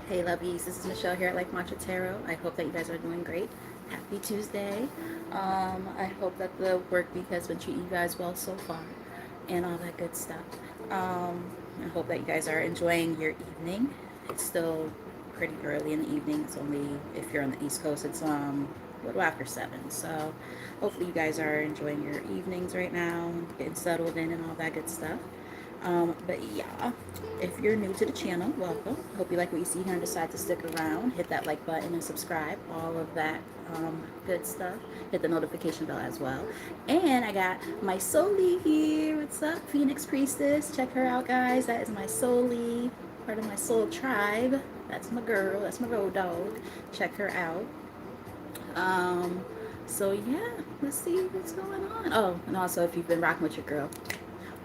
Hey lovies, this is Michelle here at Life Mantra Tarot. I hope that you guys are doing great. Happy Tuesday. I hope that the work week has been treating you guys well so far and all that good stuff. I hope that you guys are enjoying your evening. It's still pretty early in the evening. It's only, if you're on the East Coast, it's a little after 7. So hopefully you guys are enjoying your evenings right now, getting settled in and all that good stuff. But yeah, if you're new to the channel, welcome. Hope you like what you see here and decide to stick around. Hit that like button and subscribe. All of that good stuff. Hit the notification bell as well. And I got my Soli here. What's up, Phoenix Priestess? Check her out, guys. That is my Soli, part of my soul tribe. That's my girl. That's my road dog. Check her out. Um, so yeah, let's see what's going on. Oh, and also if you've been rocking with your girl,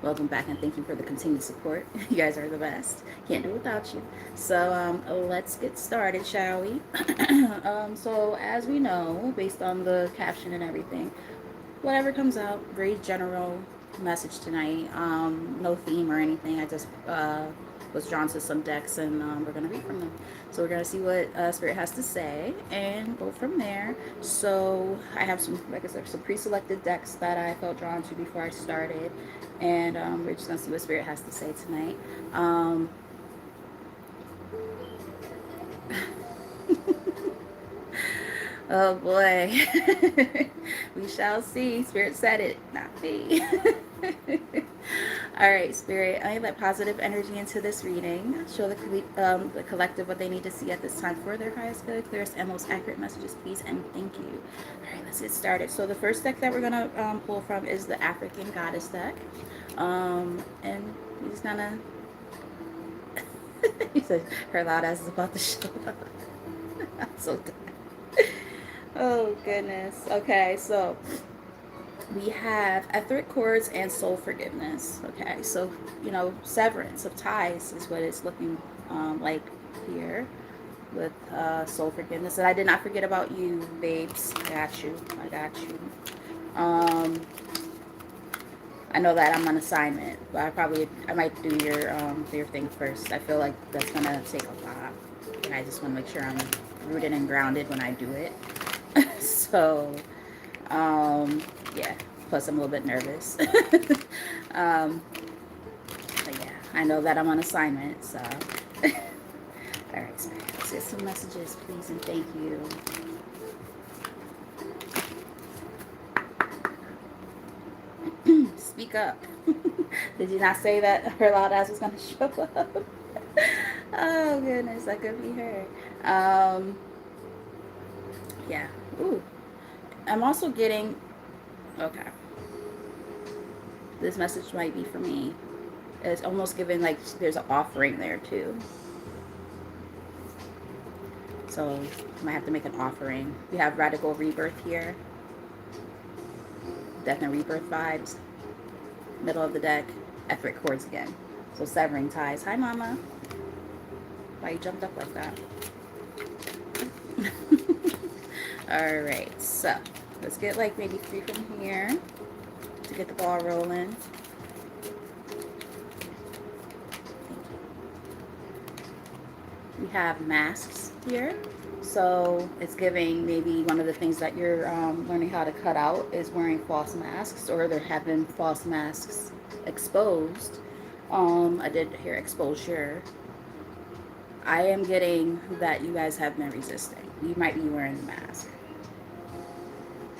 welcome back and thank you for the continued support. You guys are the best. Can't do without you. So let's get started, shall we? So as we know, based on the caption and everything, whatever comes out, very general message tonight. No theme or anything. I just was drawn to some decks and we're going to read from them. So we're going to see what Spirit has to say and go from there. So I have some, like I said, some pre-selected decks that I felt drawn to before I started. And we're just going to see what Spirit has to say tonight. Oh boy. We shall see. Spirit said it, not me. All right, Spirit, I let positive energy into this reading. Show the collective what they need to see at this time for their highest good, clearest, and most accurate messages, please, and thank you. All right, let's get started. So the first deck that we're going to pull from is the African Goddess deck. And he's gonna... he said her loud ass is about to show up. I'm so done. Oh, goodness. Okay, so we have etheric cords and soul forgiveness. Okay, so, you know, severance of ties is what it's looking like here with soul forgiveness. And I did not forget about you, babes. I got you. I got you. I know that I'm on assignment, but I might do your thing first. I feel like that's gonna take a lot, and I just want to make sure I'm rooted and grounded when I do it. So, yeah. Plus, I'm a little bit nervous. But yeah, I know that I'm on assignment. So, all right, so let's get some messages, please, and thank you. Speak up. Did you not say that her loud ass was going to show up? Oh, goodness. That could be her. Yeah. Ooh. I'm also getting... Okay. This message might be for me. It's almost giving, like, there's an offering there, too. So, I might have to make an offering. We have Radical Rebirth here. Death and Rebirth vibes. Middle of the deck, etheric cords again. So severing ties. Hi, Mama. Why you jumped up like that? All right, so let's get like maybe 3 from here to get the ball rolling. We have masks here. So it's giving maybe one of the things that you're learning how to cut out is wearing false masks, or there have been false masks exposed. I did hear exposure. I am getting that you guys have been resisting. You might be wearing the mask.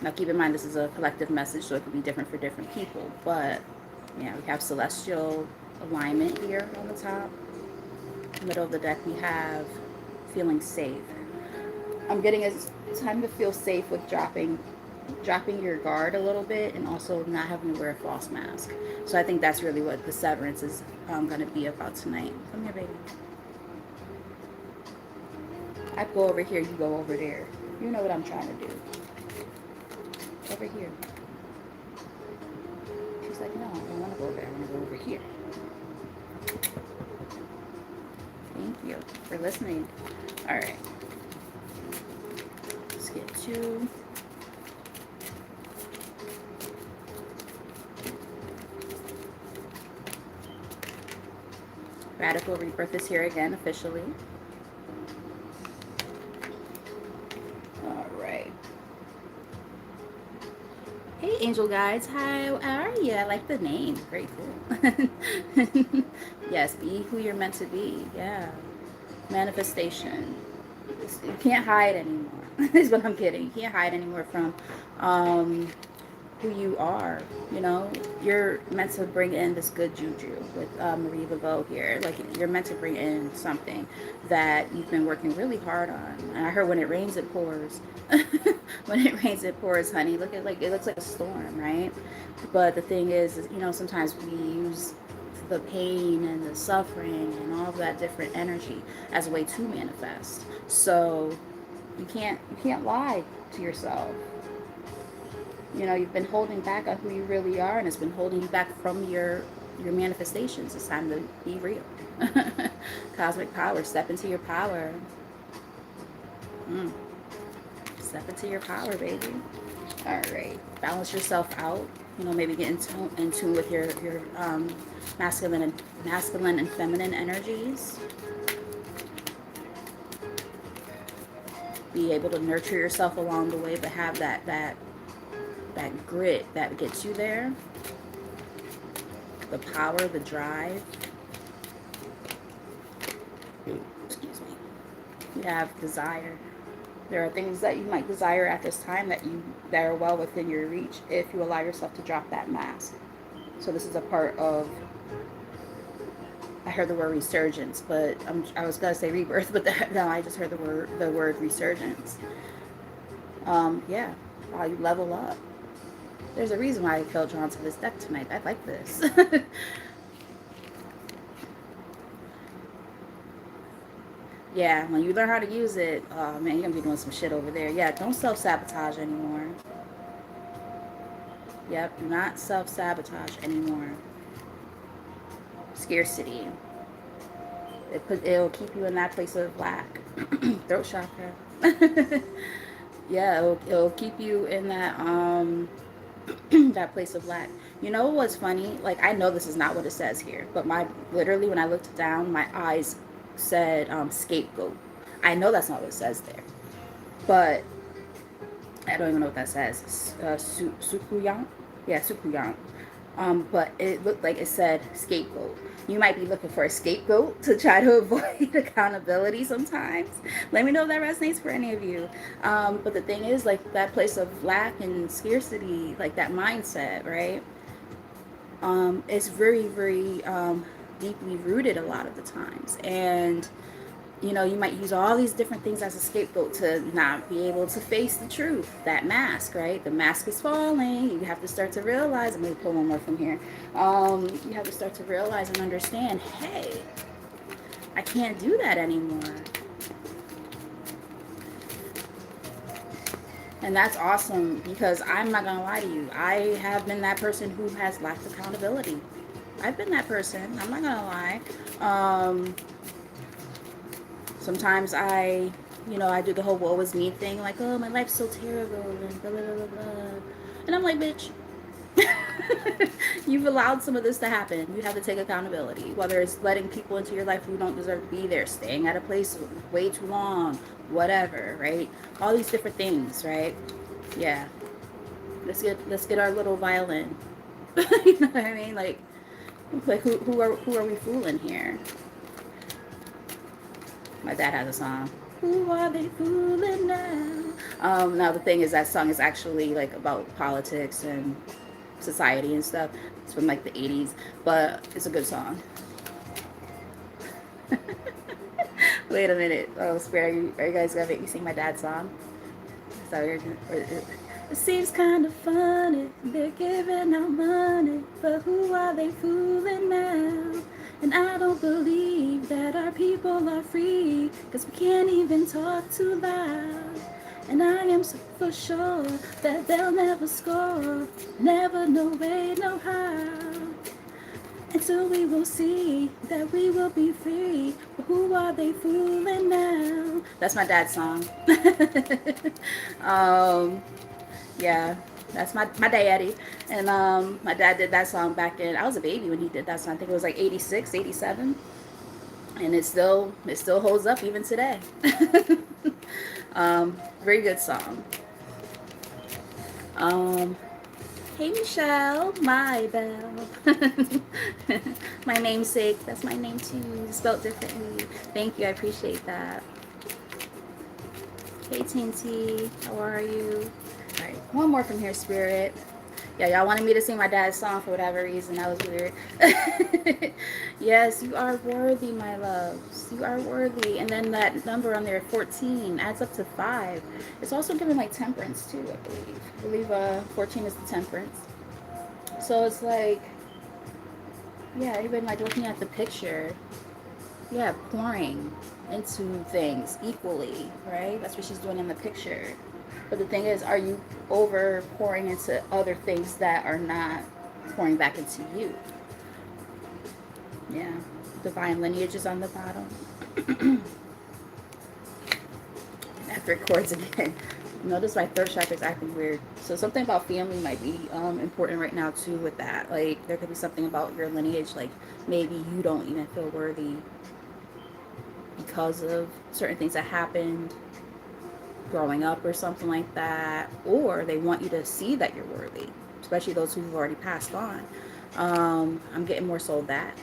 Now keep in mind this is a collective message, so it could be different for different people. But yeah, we have celestial alignment here on the top. Middle of the deck we have feeling safe. I'm getting it's time to feel safe with dropping your guard a little bit, and also not having to wear a false mask. So I think that's really what the severance is going to be about tonight. Come here, baby. I go over here, you go over there. You know what I'm trying to do. Over here. She's like, no, I don't want to go over there. I want to go over here. Thank you for listening. All right. Let's get to... Radical Rebirth is here again, officially. Hey, angel guides. Hi, how are you? I like the name. Very cool. Yes, be who you're meant to be. Yeah. Manifestation. You can't hide anymore. Is what I'm getting. You can't hide anymore from um, who you are. You know, you're meant to bring in this good juju with Marie Laveau here. Like, you're meant to bring in something that you've been working really hard on. And I heard when it rains, it pours. When it rains, it pours, honey. Look at, like, it looks like a storm, right? But the thing is, you know, sometimes we use the pain and the suffering and all of that different energy as a way to manifest. So you can't lie to yourself. You know, you've been holding back on who you really are, and it's been holding you back from your manifestations. It's time to be real. Cosmic power, step into your power. mm. Step into your power, baby. All right, balance yourself out. You know, maybe get in tune with your masculine and feminine energies. Be able to nurture yourself along the way, but have that grit that gets you there. The power, the drive. Excuse me. You have desire. There are things that you might desire at this time that are well within your reach if you allow yourself to drop that mask. So this is a part of, I heard the word resurgence, but I was gonna say rebirth, but no, I just heard the word resurgence. Yeah, while you level up. There's a reason why I felt drawn to this deck tonight. I like this. Yeah, when you learn how to use it, oh man, you're gonna be doing some shit over there. Yeah, don't self sabotage anymore. Yep, do not self sabotage anymore. Scarcity. It'll keep you in that place of lack. Throat chakra. Yeah, it'll keep you in that that place of lack. You know what's funny? Like, I know this is not what it says here, but my literally when I looked down, my eyes said scapegoat. I know that's not what it says there, but I don't even know what that says. Sukuyan? Yeah, Sukuyan. But it looked like it said scapegoat. You might be looking for a scapegoat to try to avoid accountability sometimes. Let me know if that resonates for any of you. But the thing is, like, that place of lack and scarcity, like that mindset, right? It's very, very deeply rooted a lot of the times. And you know, you might use all these different things as a scapegoat to not be able to face the truth. That mask, right? The mask is falling. You have to start to realize. I'm going to pull one more from here. You have to start to realize and understand, hey, I can't do that anymore. And that's awesome, because I'm not going to lie to you. I have been that person who has lacked accountability. I've been that person. I'm not going to lie. Sometimes I do the whole woe is me thing, like, oh, my life's so terrible, and blah, blah, blah, blah. And I'm like, bitch, you've allowed some of this to happen. You have to take accountability, whether it's letting people into your life who don't deserve to be there, staying at a place way too long, whatever, right? All these different things, right? Yeah. Let's get our little violin. You know what I mean? Like who are we fooling here? My dad has a song. Who are they fooling now? Now the thing is, that song is actually like about politics and society and stuff. It's from like the 80s, but it's a good song. Wait a minute. Oh, Spirit, are you guys gonna make me sing my dad's song? Is that weird? It seems kind of funny. They're giving out money, but who are they fooling now? And I don't believe that our people are free, 'cause we can't even talk too loud. And I am so for sure that they'll never score, never, no way, no how. Until we will see that we will be free. But who are they fooling now? That's my dad's song. Yeah, that's my daddy. And my dad did that song back in, I was a baby when he did that song. I think it was like 86, 87. And it still holds up even today. Very good song. Hey, Michelle, my belle. My namesake. That's my name too, spelled differently. Thank you. I appreciate that. Hey, Tinty. How are you? All right. One more from here, Spirit. Yeah, y'all wanted me to sing my dad's song for whatever reason. That was weird. Yes, you are worthy, my loves. You are worthy. And then that number on there, 14, adds up to 5. It's also given like temperance too, I believe. 14 is the temperance. So it's like, yeah, even like looking at the picture, yeah, pouring into things equally, right? That's what she's doing in the picture. But the thing is, are you over pouring into other things that are not pouring back into you? Yeah. Divine lineage is on the bottom. After it chords again. Notice my third chakra is acting weird. So something about family might be important right now too with that. Like there could be something about your lineage, like maybe you don't even feel worthy because of certain things that happened growing up or something like that. Or they want you to see that you're worthy, especially those who've already passed on. I'm getting more so that.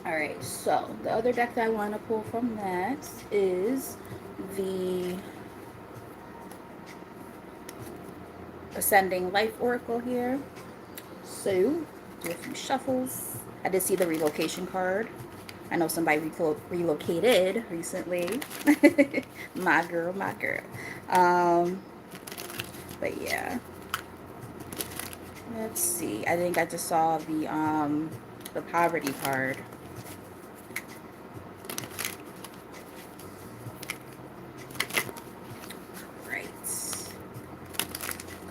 Alright, so the other deck that I want to pull from next is the Ascending Life Oracle here. So, do a few shuffles. I did see the relocation card. I know somebody relocated recently. My girl, my girl. Um, but yeah. Let's see. I think I just saw the poverty card.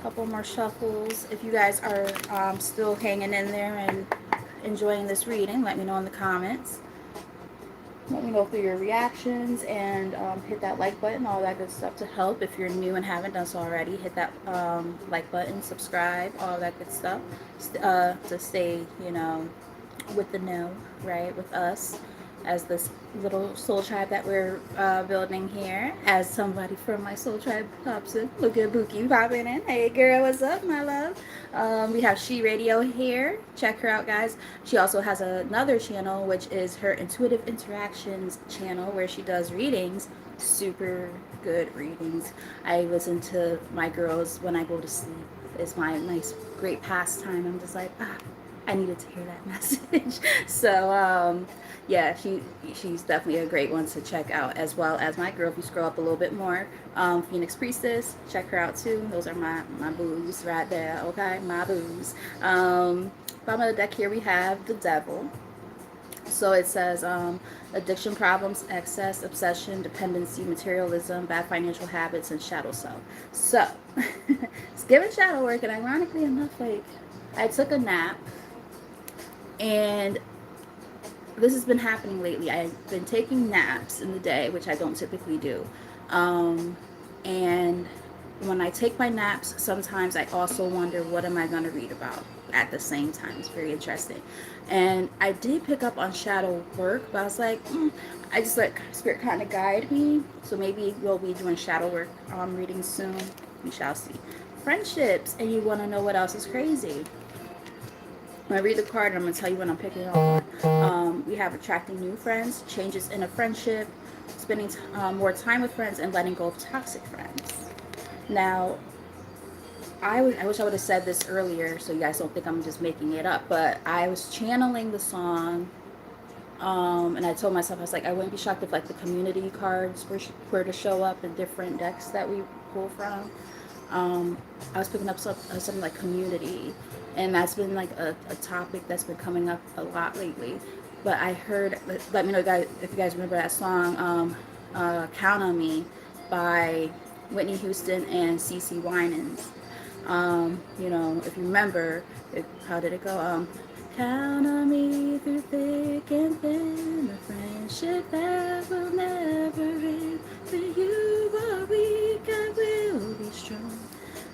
Couple more shuffles. If you guys are still hanging in there and enjoying this reading, let me know in the comments. Let me know through your reactions and hit that like button, all that good stuff to help. If you're new and haven't done so already, hit that like button, subscribe, all that good stuff to stay, you know, with the know, right, with us as this little soul tribe that we're building here. As somebody from my soul tribe pops in, look at Buki popping in. Hey girl, what's up, my love? We have She Radio here. Check her out, guys. She also has another channel, which is her Intuitive Interactions channel, where she does readings. Super good readings. I listen to my girls when I go to sleep. It's my nice, great pastime. I'm just like, I needed to hear that message. So yeah, she's definitely a great one to check out, as well as my girl. If you scroll up a little bit more, Phoenix Priestess, check her out too. Those are my boos right there. Okay, my boos. Bottom of the deck here we have the Devil. So it says addiction problems, excess, obsession, dependency, materialism, bad financial habits, and shadow self. So it's giving shadow work, and ironically enough, like I took a nap, and this has been happening lately. I've been taking naps in the day, which I don't typically do. And when I take my naps, sometimes I also wonder, what am I going to read about at the same time? It's very interesting. And I did pick up on shadow work, but I was like, I just let Spirit kind of guide me. So maybe we'll be doing shadow work readings soon. We shall see. Friendships, and you want to know what else is crazy? When I read the card, I'm going to tell you what I'm picking up on. We have attracting new friends, changes in a friendship, spending more time with friends, and letting go of toxic friends. Now, I wish I would have said this earlier so you guys don't think I'm just making it up, but I was channeling the song, and I told myself, I was like, I wouldn't be shocked if like the community cards were to show up in different decks that we pull from. I was picking up something like community, and that's been like a topic that's been coming up a lot lately. But I heard, let me know guys if you guys remember that song, Count on Me by Whitney Houston and CeCe Winans. You know, if you remember, how did it go? Count on me through thick and thin, a friendship that will never end. When you are weak, I will be strong,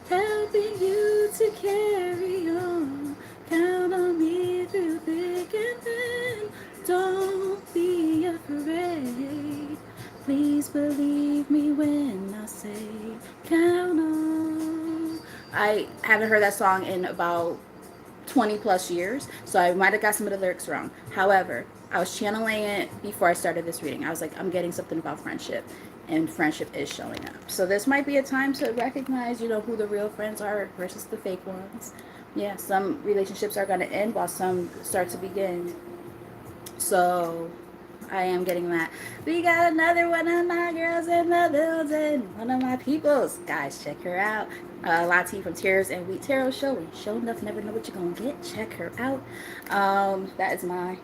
helping you to carry on. Count on me through thick and thin, don't be afraid. Please believe me when I say, count on I haven't heard that song in about 20 plus years, so I might have got some of the lyrics wrong. However, I was channeling it before I started this reading. I was like, I'm getting something about friendship, and friendship is showing up. So this might be a time to recognize, who the real friends are versus the fake ones. Yeah, some relationships are going to end while some start to begin. So I am getting that. We got another one of my girls in the building. One of my peoples. Guys, check her out. Lati from Tears and Wheat Tarot Show. And show enough, never know what you're going to get. Check her out. That is my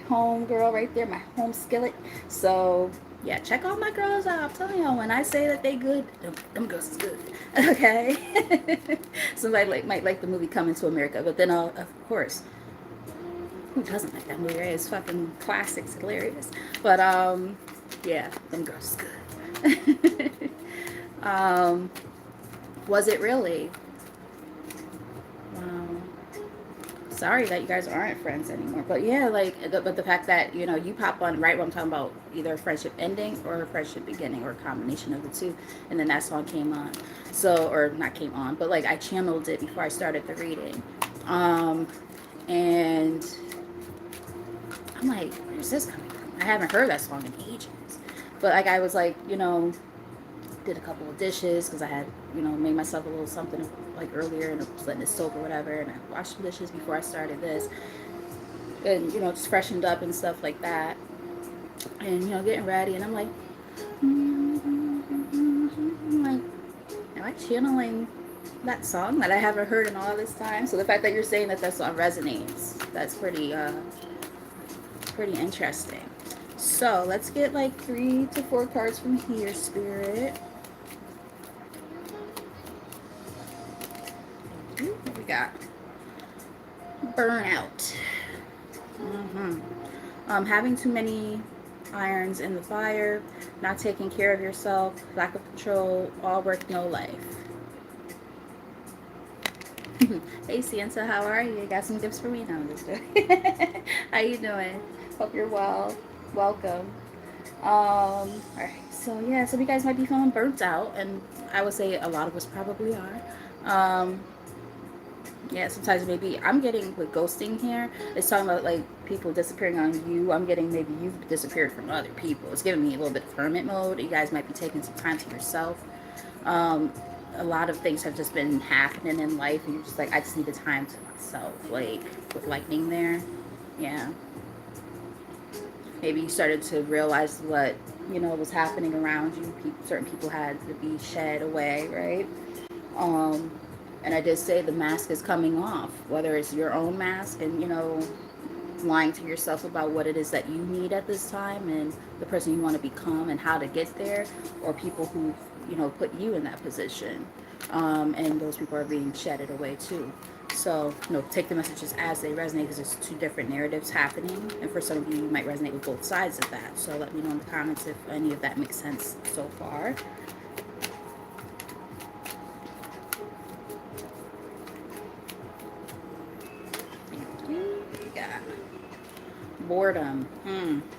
home girl right there. My home skillet. So, yeah, check all my girls out. I'm telling y'all, when I say that they good, them girls is good. Okay? Somebody might like the movie Coming to America. But then, of course, who doesn't like that movie, right? It's fucking classic. It's hilarious. But yeah, them girls is good. Was it really? Sorry that you guys aren't friends anymore. But yeah, but the fact that you pop on right when I'm talking about either a friendship ending or a friendship beginning or a combination of the two, and then that song came on. So, or not came on, but like I channeled it before I started the reading, and I'm like, where's this coming from? I haven't heard that song in ages. But like I was like, did a couple of dishes because I had, made myself a little something like earlier and I was letting it soak or whatever. And I washed some dishes before I started this. And, just freshened up and stuff like that. And, getting ready. And I'm like, am I channeling that song that I haven't heard in all this time? So the fact that you're saying that song resonates, that's pretty interesting. So let's get like 3 to 4 cards from here, Spirit. What we got? Burnout. Having too many irons in the fire, not taking care of yourself, lack of control, all work, no life. Hey, Santa, how are you? You got some gifts for me? No, I'm just joking. How you doing? Hope you're well. Welcome. Alright, so yeah, some of you guys might be feeling burnt out, and I would say a lot of us probably are. Yeah, sometimes maybe I'm getting with ghosting here. It's talking about like people disappearing on you. I'm getting maybe you've disappeared from other people. It's giving me a little bit of hermit mode. You guys might be taking some time to yourself. A lot of things have just been happening in life, and you're just like, I just need the time to myself. Like with lightning there, yeah. Maybe you started to realize what was happening around you. Certain people had to be shed away, right? And I did say the mask is coming off, whether it's your own mask and lying to yourself about what it is that you need at this time and the person you want to become and how to get there, or people who put you in that position, and those people are being shedded away too. So take the messages as they resonate, because there's 2 different narratives happening, and for some of you, you might resonate with both sides of that. So let me know in the comments if any of that makes sense so far. Boredom.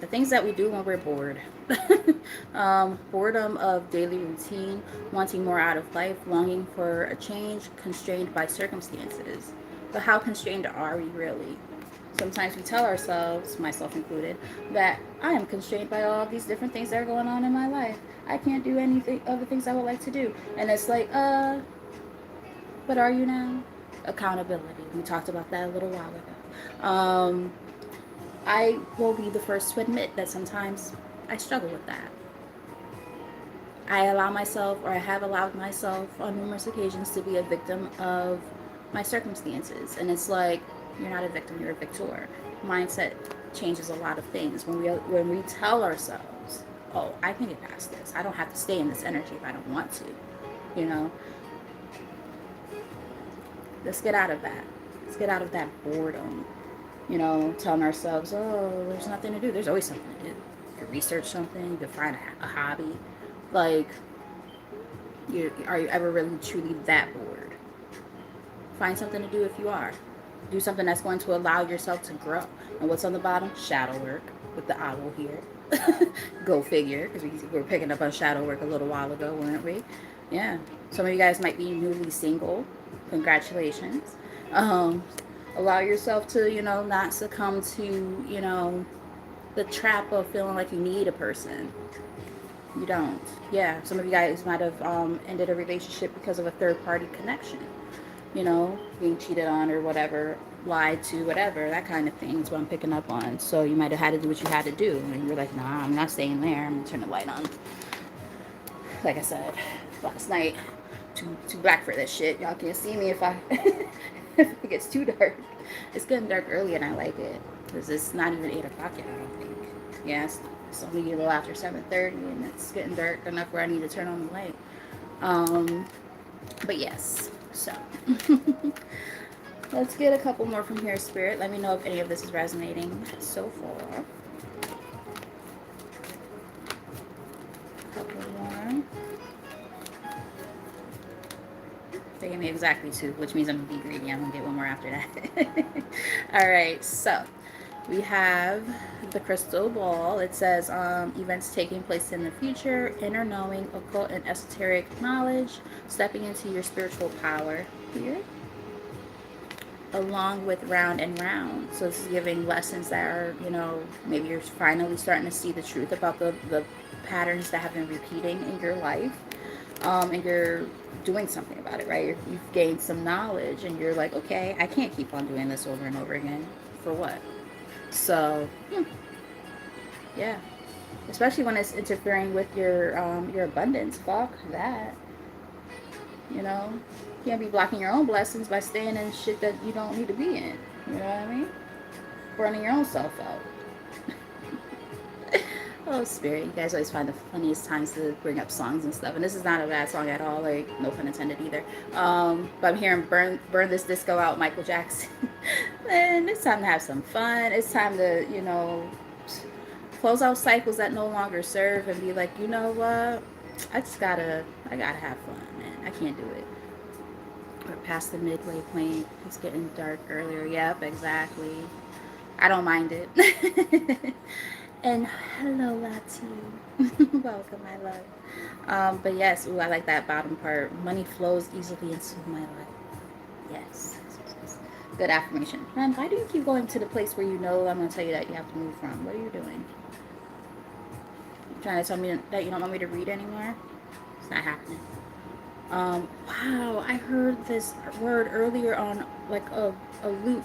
The things that we do when we're bored. Boredom of daily routine, wanting more out of life, longing for a change, constrained by circumstances. But how constrained are we really? Sometimes we tell ourselves, myself included, that I am constrained by all these different things that are going on in my life. I can't do anything of the things I would like to do. And it's like, but are you now? Accountability. We talked about that a little while ago. I will be the first to admit that sometimes I struggle with that. I allow myself, or I have allowed myself on numerous occasions, to be a victim of my circumstances. And it's like, you're not a victim, you're a victor. Mindset changes a lot of things. When we tell ourselves, oh, I can get past this. I don't have to stay in this energy if I don't want to. Let's get out of that. Let's get out of that boredom. Telling ourselves, oh, there's nothing to do. There's always something to do. You can research something. You can find a hobby. Like, are you ever really truly that bored? Find something to do if you are. Do something that's going to allow yourself to grow. And what's on the bottom? Shadow work with the owl here. Go figure, because we were picking up on shadow work a little while ago, weren't we? Yeah. Some of you guys might be newly single. Congratulations. Um, allow yourself to, not succumb to, the trap of feeling like you need a person. You don't. Yeah, some of you guys might have ended a relationship because of a third party connection. Being cheated on or whatever, lied to, whatever, that kind of thing is what I'm picking up on. So you might have had to do what you had to do. And you're like, nah, I'm not staying there. I'm going to turn the light on. Like I said last night, too black for this shit. Y'all can't see me if I if it gets too dark. It's getting dark early and I like it because it's not even 8 o'clock yet. I don't think. Yes, it's only a little after 7:30 and it's getting dark enough where I need to turn on the light. But yes, so let's get a couple more from here, Spirit. Let me know if any of this is resonating so far. A couple more. They gave me exactly 2, which means I'm going to be greedy. I'm going to get one more after that. All right, so we have the crystal ball. It says events taking place in the future, inner knowing, occult and esoteric knowledge, stepping into your spiritual power. Weird. Along with round and round. So this is giving lessons that are, maybe you're finally starting to see the truth about the patterns that have been repeating in your life. And you're doing something about it, right? You've gained some knowledge and you're like, okay, I can't keep on doing this over and over again. For what? So, yeah. Especially when it's interfering with your abundance. Fuck that. You can't be blocking your own blessings by staying in shit that you don't need to be in. You know what I mean? Burning your own self out. Oh, Spirit, you guys always find the funniest times to bring up songs and stuff. And this is not a bad song at all, like, no pun intended either. But I'm hearing Burn This Disco Out, Michael Jackson. And it's time to have some fun. It's time to, close out cycles that no longer serve and be like, you know what? I gotta have fun, man. I can't do it. We're past the midway point. It's getting dark earlier. Yep, exactly. I don't mind it. And hello, Lati. Welcome, my love. But yes, ooh, I like that bottom part. Money flows easily into my life. Yes. Good affirmation. Man, why do you keep going to the place where I'm going to tell you that you have to move from? What are you doing? You trying to tell me that you don't want me to read anymore? It's not happening. Wow, I heard this word earlier on like a loop.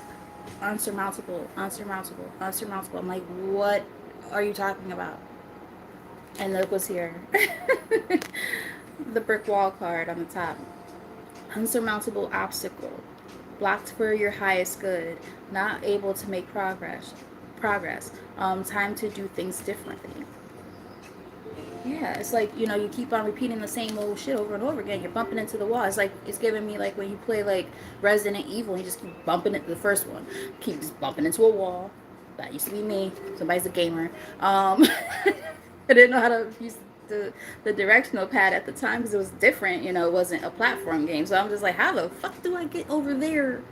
Unsurmountable, unsurmountable, unsurmountable. I'm like, what are you talking about? And look what's here. The brick wall card on the top. Unsurmountable obstacle. Blocked for your highest good. Not able to make progress. Time to do things differently. Yeah, it's like, you keep on repeating the same old shit over and over again. You're bumping into the wall. It's like, it's giving me like when you play like Resident Evil, you just keep bumping into the first one. Keep just bumping into a wall. That used to be me. Somebody's a gamer. I didn't know how to use the directional pad at the time because it was different. It wasn't a platform game. So I'm just like, how the fuck do I get over there?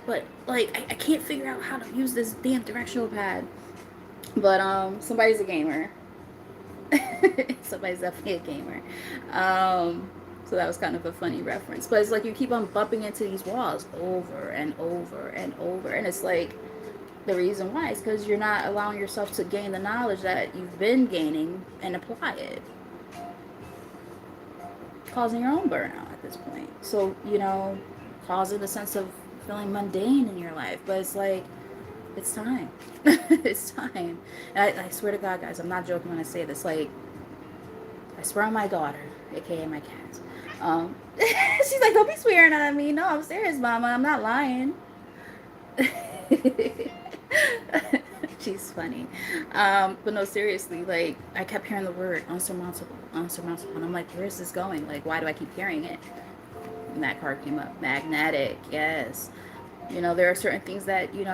But like, I can't figure out how to use this damn directional pad. But somebody's a gamer. Somebody's definitely a gamer. So that was kind of a funny reference. But it's like you keep on bumping into these walls over and over and over. And it's like, the reason why is because you're not allowing yourself to gain the knowledge that you've been gaining and apply it. Causing your own burnout at this point. So, causing the sense of feeling mundane in your life. But it's like, it's time. It's time. And I swear to God, guys, I'm not joking when I say this. Like, I swear on my daughter, aka my cat. She's like, don't be swearing at me. No, I'm serious, Mama. I'm not lying. She's funny. But no, seriously, like, I kept hearing the word unsurmountable, unsurmountable. And I'm like, where is this going? Like, why do I keep hearing it? And that card came up. Magnetic, yes. There are certain things that, you're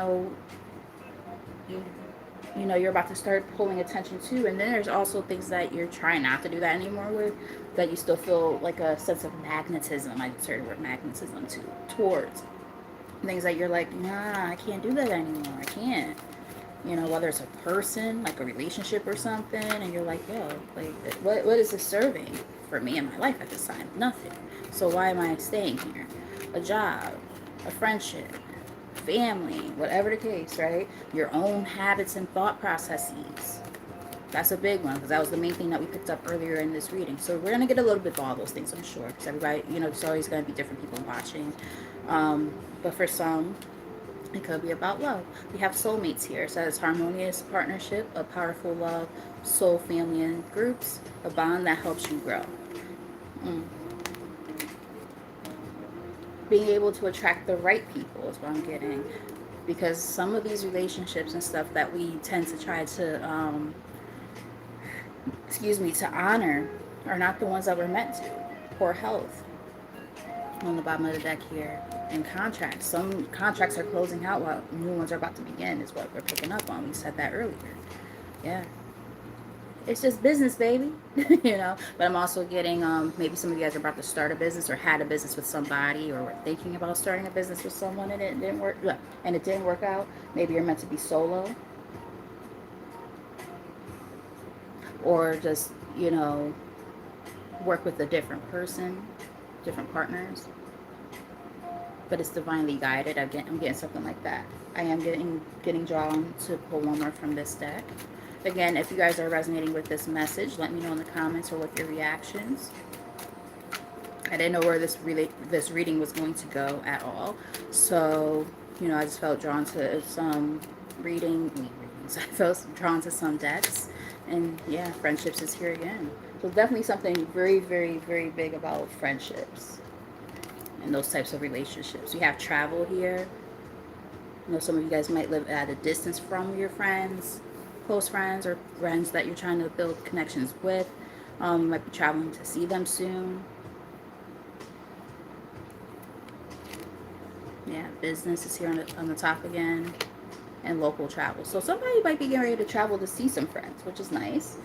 about to start pulling attention to, and then there's also things that you're trying not to do that anymore with, that you still feel like a sense of magnetism. I inserted the word magnetism towards things that you're like, nah, I can't do that anymore. I can't. Whether it's a person, like a relationship or something, and you're like, yo, like, what is this serving for me in my life at this time? Nothing. So why am I staying here? a job, a friendship, family, whatever the case, right? Your own habits and thought processes. That's a big one because that was the main thing that we picked up earlier in this reading. So we're gonna get a little bit of all those things, I'm sure, because everybody, there's always gonna be different people watching. But for some, it could be about love. We have soulmates here. It says harmonious partnership, a powerful love, soul family and groups, a bond that helps you grow. Mm. Being able to attract the right people is what I'm getting. Because some of these relationships and stuff that we tend to try to, to honor are not the ones that we're meant to. Poor health on the bottom of the deck here. And contracts. Some contracts are closing out while new ones are about to begin, is what we're picking up on. We said that earlier. Yeah. It's just business, baby. But I'm also getting maybe some of you guys are about to start a business or had a business with somebody or were thinking about starting a business with someone and it didn't work. And it didn't work out. Maybe you're meant to be solo or just work with a different person, different partners. But it's divinely guided. I'm getting something like that. I am getting drawn to pull one more from this deck. Again, if you guys are resonating with this message, let me know in the comments or with your reactions. I didn't know where this reading was going to go at all. So, I just felt drawn to some readings. I felt drawn to some decks. And yeah, friendships is here again. So definitely something very, very, very big about friendships and those types of relationships. You have travel here. Some of you guys might live at a distance from your friends, close friends, or friends that you're trying to build connections with. You might be traveling to see them soon. Yeah, business is here on the top again. And local travel. So somebody might be getting ready to travel to see some friends, which is nice.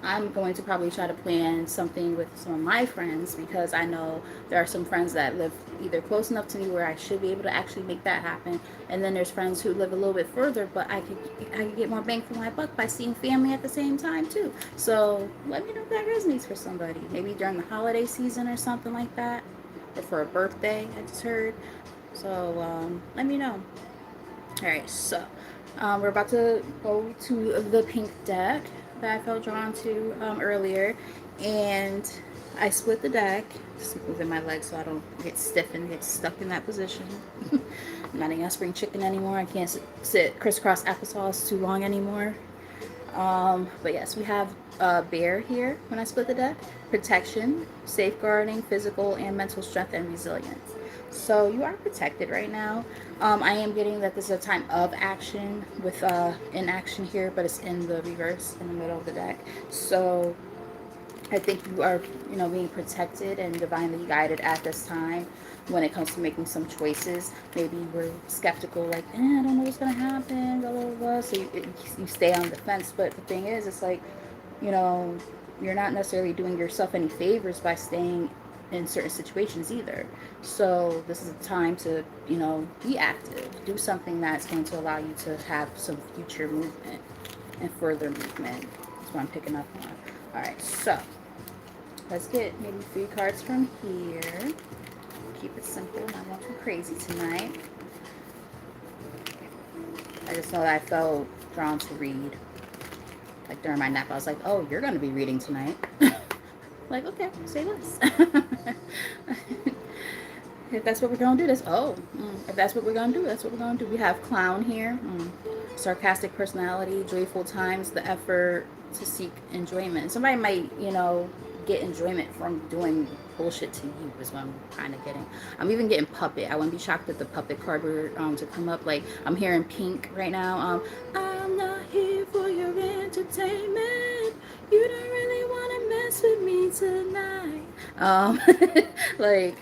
I'm going to probably try to plan something with some of my friends because I know there are some friends that live either close enough to me where I should be able to actually make that happen. And then there's friends who live a little bit further, but I could get more bang for my buck by seeing family at the same time too. So let me know if that resonates for somebody. Maybe during the holiday season or something like that. Or for a birthday, I just heard. So let me know. Alright, so we're about to go to the pink deck that I felt drawn to earlier, and I split the deck, just moving my legs so I don't get stiff and get stuck in that position. I'm not a spring chicken anymore. I can't sit crisscross applesauce too long anymore. But yes, we have a bear here when I split the deck. Protection, safeguarding, physical and mental strength, and resilience. So you are protected right now. I am getting that this is a time of action with inaction here, but it's in the reverse in the middle of the deck. So I think you are, being protected and divinely guided at this time when it comes to making some choices. Maybe you were skeptical, like, I don't know what's going to happen, blah, blah, blah. So you stay on the fence. But the thing is, it's like, you're not necessarily doing yourself any favors by staying in certain situations either. So this is a time to, be active. Do something that's going to allow you to have some future movement and further movement. That's what I'm picking up on. Alright, so let's get maybe 3 cards from here. Keep it simple, not too crazy tonight. I just know that I felt drawn to read. Like during my nap, I was like, oh, you're going to be reading tonight. Like, okay, say less. If that's what we're going to do, if that's what we're going to do, that's what we're going to do. We have clown here. Sarcastic personality, joyful times, the effort to seek enjoyment. Somebody might, get enjoyment from doing bullshit to you is what I'm kind of getting. I'm even getting puppet. I wouldn't be shocked if the puppet card were to come up. Like, I'm hearing pink right now. I'm not here for your entertainment. You don't really want to mess with me tonight. Like,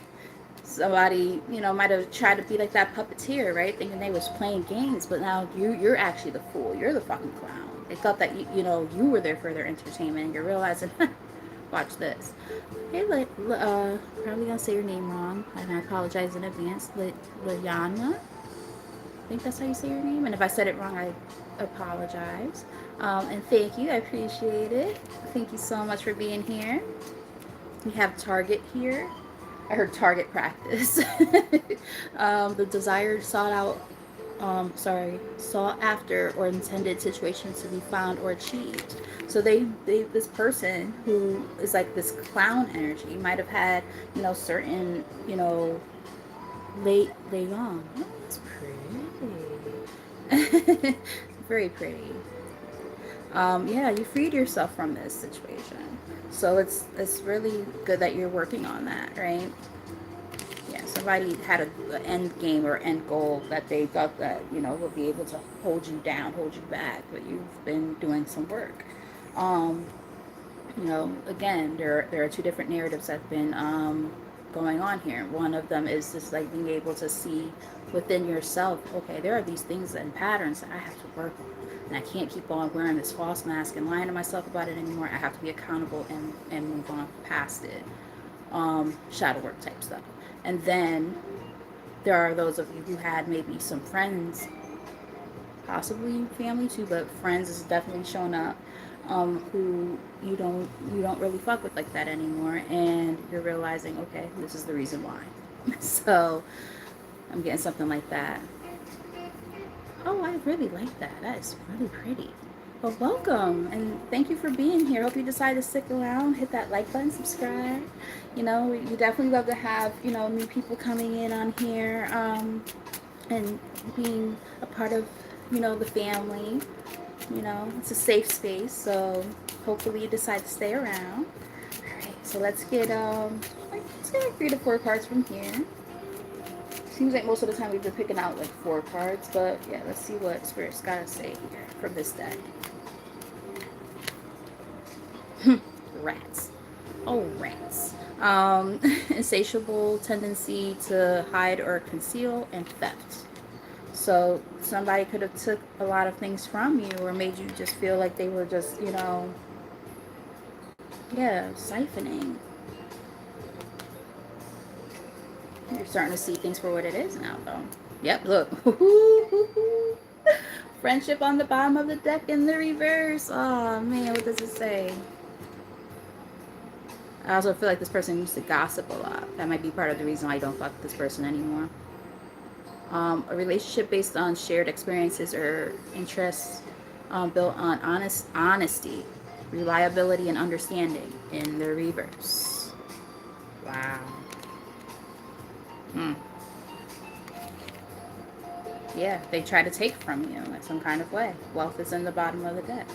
somebody, might have tried to be like that puppeteer, right? Thinking they was playing games, but now you're actually the fool. You're the fucking clown. They thought that, you were there for their entertainment, and you're realizing, watch this. Hey, probably gonna say your name wrong, and I apologize in advance. Liana? I think that's how you say your name. And if I said it wrong, I apologize. And thank you. I appreciate it. Thank you so much for being here. We have Target here. I heard target practice. The desired sought out, sought after or intended situation to be found or achieved. So this person who is like this clown energy might have had, certain, late on. Oh, that's pretty. Very pretty. Yeah, you freed yourself from this situation. So it's really good that you're working on that, right? Yeah, somebody had a end game or end goal that they thought that will be able to hold you down, hold you back, but you've been doing some work. Um, Again, there are two different narratives that have been going on here. One of them is just like being able to see within yourself. Okay, there are these things and patterns that I have to work on, and I can't keep on wearing this false mask and lying to myself about it anymore. I have to be accountable and move on past it. Shadow work type stuff. And then there are those of you who had maybe some friends, possibly family too, but friends is definitely showing up, who you don't really fuck with like that anymore, and you're realizing, okay, this is the reason why. So I'm getting something like that. Oh, I really like that. That is really pretty. Well, welcome and thank you for being here. Hope you decide to stick around, hit that like button, subscribe. We definitely love to have new people coming in on here, and being a part of the family. It's a safe space, so hopefully you decide to stay around. All right, so let's get like 3 to 4 cards from here. Seems like most of the time we've been picking out like 4 cards, but yeah, let's see what Spirit's got to say here from this deck. Rats. Oh, rats. Insatiable tendency to hide or conceal, and theft. So somebody could have took a lot of things from you or made you just feel like they were just, yeah, siphoning. You're starting to see things for what it is now, though. Yep, look. Friendship on the bottom of the deck in the reverse. Oh, man, what does it say? I also feel like this person used to gossip a lot. That might be part of the reason why I don't fuck with this person anymore. A relationship based on shared experiences or interests, built on honesty, reliability, and understanding in the reverse. Wow. Hmm. Yeah, they try to take from you in some kind of way. Wealth is in the bottom of the deck.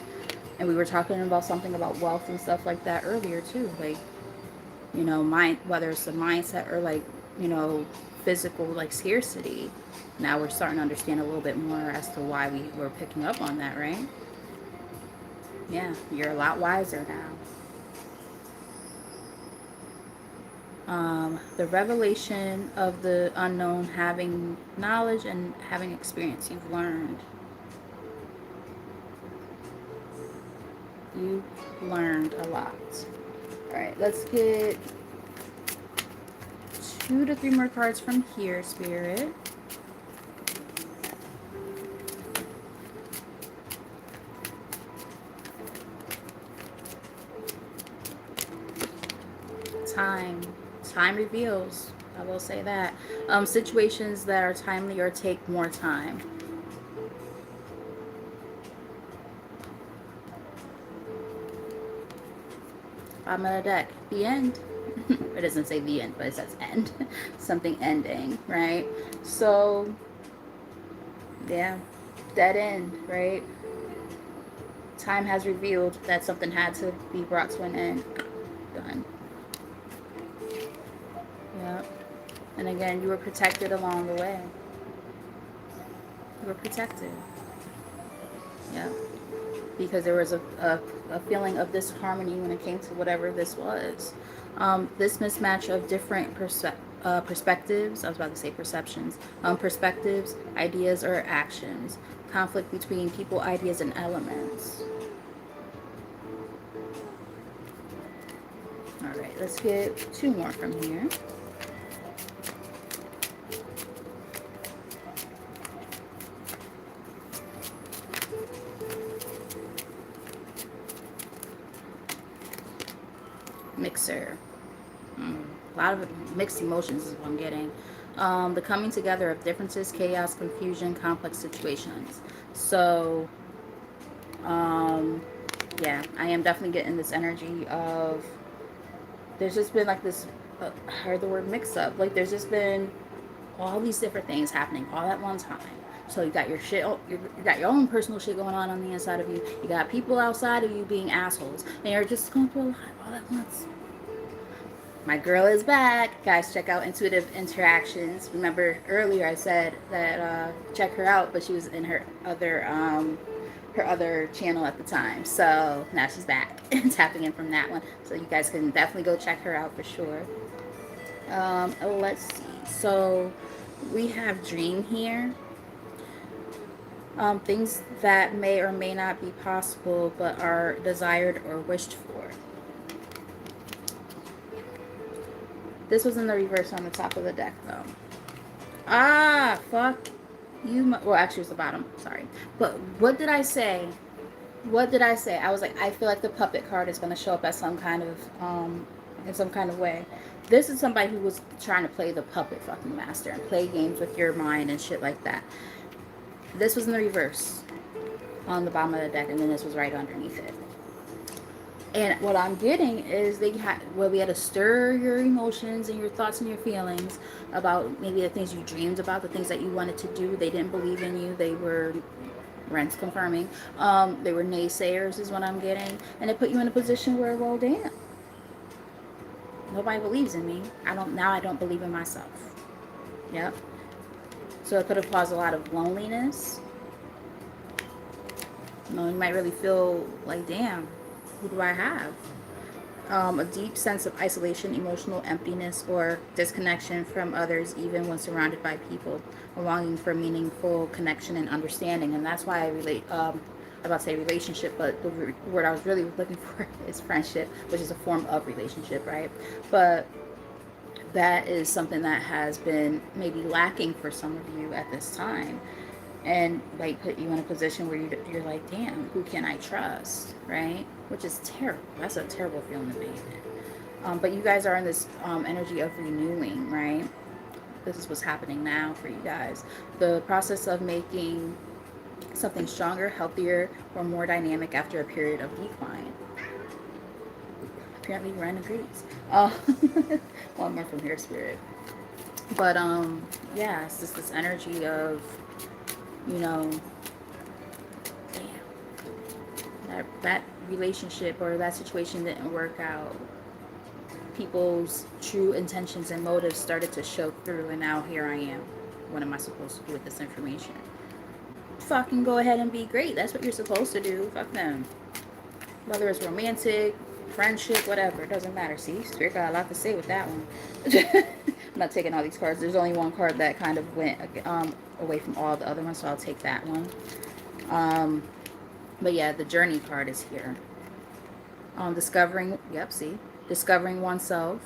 And we were talking about something about wealth and stuff like that earlier too. Like, mind, whether it's a mindset or like, physical like scarcity. Now we're starting to understand a little bit more as to why we were picking up on that, right? Yeah, you're a lot wiser now. The revelation of the unknown, having knowledge and having experience. You've learned. You've learned a lot. All right, let's get 2 to 3 more cards from here, Spirit. Time. Time reveals. I will say that. Situations that are timely or take more time. Bottom of the deck. The end. It doesn't say the end, but it says end. Something ending, right? So, yeah. Dead end, right? Time has revealed that something had to be brought to an end. Done. Yeah. And again, you were protected along the way. You were protected. Yeah. Because there was a feeling of disharmony when it came to whatever this was. This mismatch of different perspectives, I was about to say perceptions, perspectives, ideas, or actions. Conflict between people, ideas, and elements. All right, let's get 2 more from here. Mixer. A lot of mixed emotions is what I'm getting. The coming together of differences, chaos, confusion, complex situations. So, um, yeah, I am definitely getting this energy of there's just been like this. I heard the word mix up. Like there's just been all these different things happening all at one time. So you got your shit, you got your own personal shit going on the inside of you. You got people outside of you being assholes, and you're just going through a lot all at once. My girl is back, guys. Check out Intuitive Interactions. Remember earlier I said that check her out, but she was in her other channel at the time. So now she's back and tapping in from that one. So you guys can definitely go check her out for sure. Let's see. So we have dream here. Things that may or may not be possible but are desired or wished for. This was in the reverse on the top of the deck though. Ah, fuck. Well, actually, it was the bottom. Sorry. But what did I say? What did I say? I was like, I feel like the puppet card is going to show up as some kind of, in some kind of way. This is somebody who was trying to play the puppet fucking master and play games with your mind and shit like that. This was in the reverse on the bottom of the deck, and then this was right underneath it. And what I'm getting is we had to stir your emotions and your thoughts and your feelings about maybe the things you dreamed about, the things that you wanted to do. They didn't believe in you. They were rents confirming. They were naysayers is what I'm getting. And it put you in a position where, well, damn, nobody believes in me. I don't believe in myself. Yep. So it could have caused a lot of loneliness. You know, you might really feel like, damn, who do I have? A deep sense of isolation, emotional emptiness, or disconnection from others, even when surrounded by people. A longing for meaningful connection and understanding, and that's why I relate. I'm about to say relationship, but the word I was really looking for is friendship, which is a form of relationship, right? But that is something that has been maybe lacking for some of you at this time, and like put you in a position where you're like, damn, who can I trust, right? Which is terrible. That's a terrible feeling to be in. But you guys are in this energy of renewing, right? This is what's happening now for you guys. The process of making something stronger, healthier, or more dynamic after a period of decline. Apparently Ren agrees. One more from here, spirit. But yeah, it's just this energy of, you know, that relationship or that situation didn't work out. People's true intentions and motives started to show through, and now here I am. What am I supposed to do with this information? Fucking go ahead and be great. That's what you're supposed to do. Fuck them. Whether it's romantic, friendship, whatever, it doesn't matter. See, Spirit got a lot to say with that one. I'm not taking all these cards. There's only one card that kind of went away from all the other ones, so I'll take that one. But yeah, the journey card is here. Discovering oneself,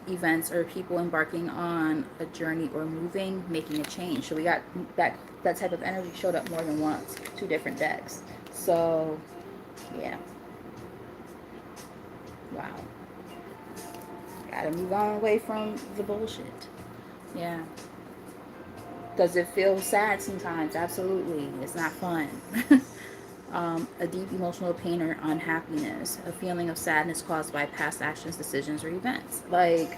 events or people embarking on a journey or moving, making a change. So we got that type of energy showed up more than once, 2 different decks. So yeah. Wow. Gotta move on away from the bullshit. Yeah. Does it feel sad sometimes? Absolutely. It's not fun. A deep emotional pain or unhappiness, a feeling of sadness caused by past actions, decisions, or events. Like,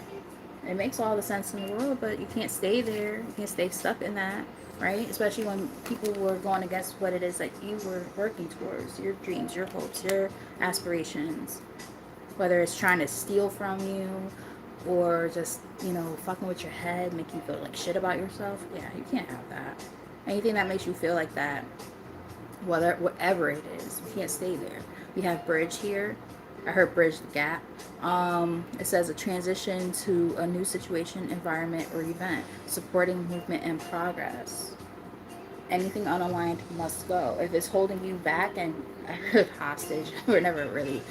it makes all the sense in the world, but you can't stay there. You can't stay stuck in that, right? Especially when people were going against what it is that you were working towards, your dreams, your hopes, your aspirations. Whether it's trying to steal from you or just, you know, fucking with your head, make you feel like shit about yourself. Yeah, you can't have that. Anything that makes you feel like that, whatever it is, you can't stay there. We have bridge here. I heard bridge the gap. It says a transition to a new situation, environment, or event, supporting movement and progress. Anything unaligned must go. If it's holding you back, and I heard hostage, we're never really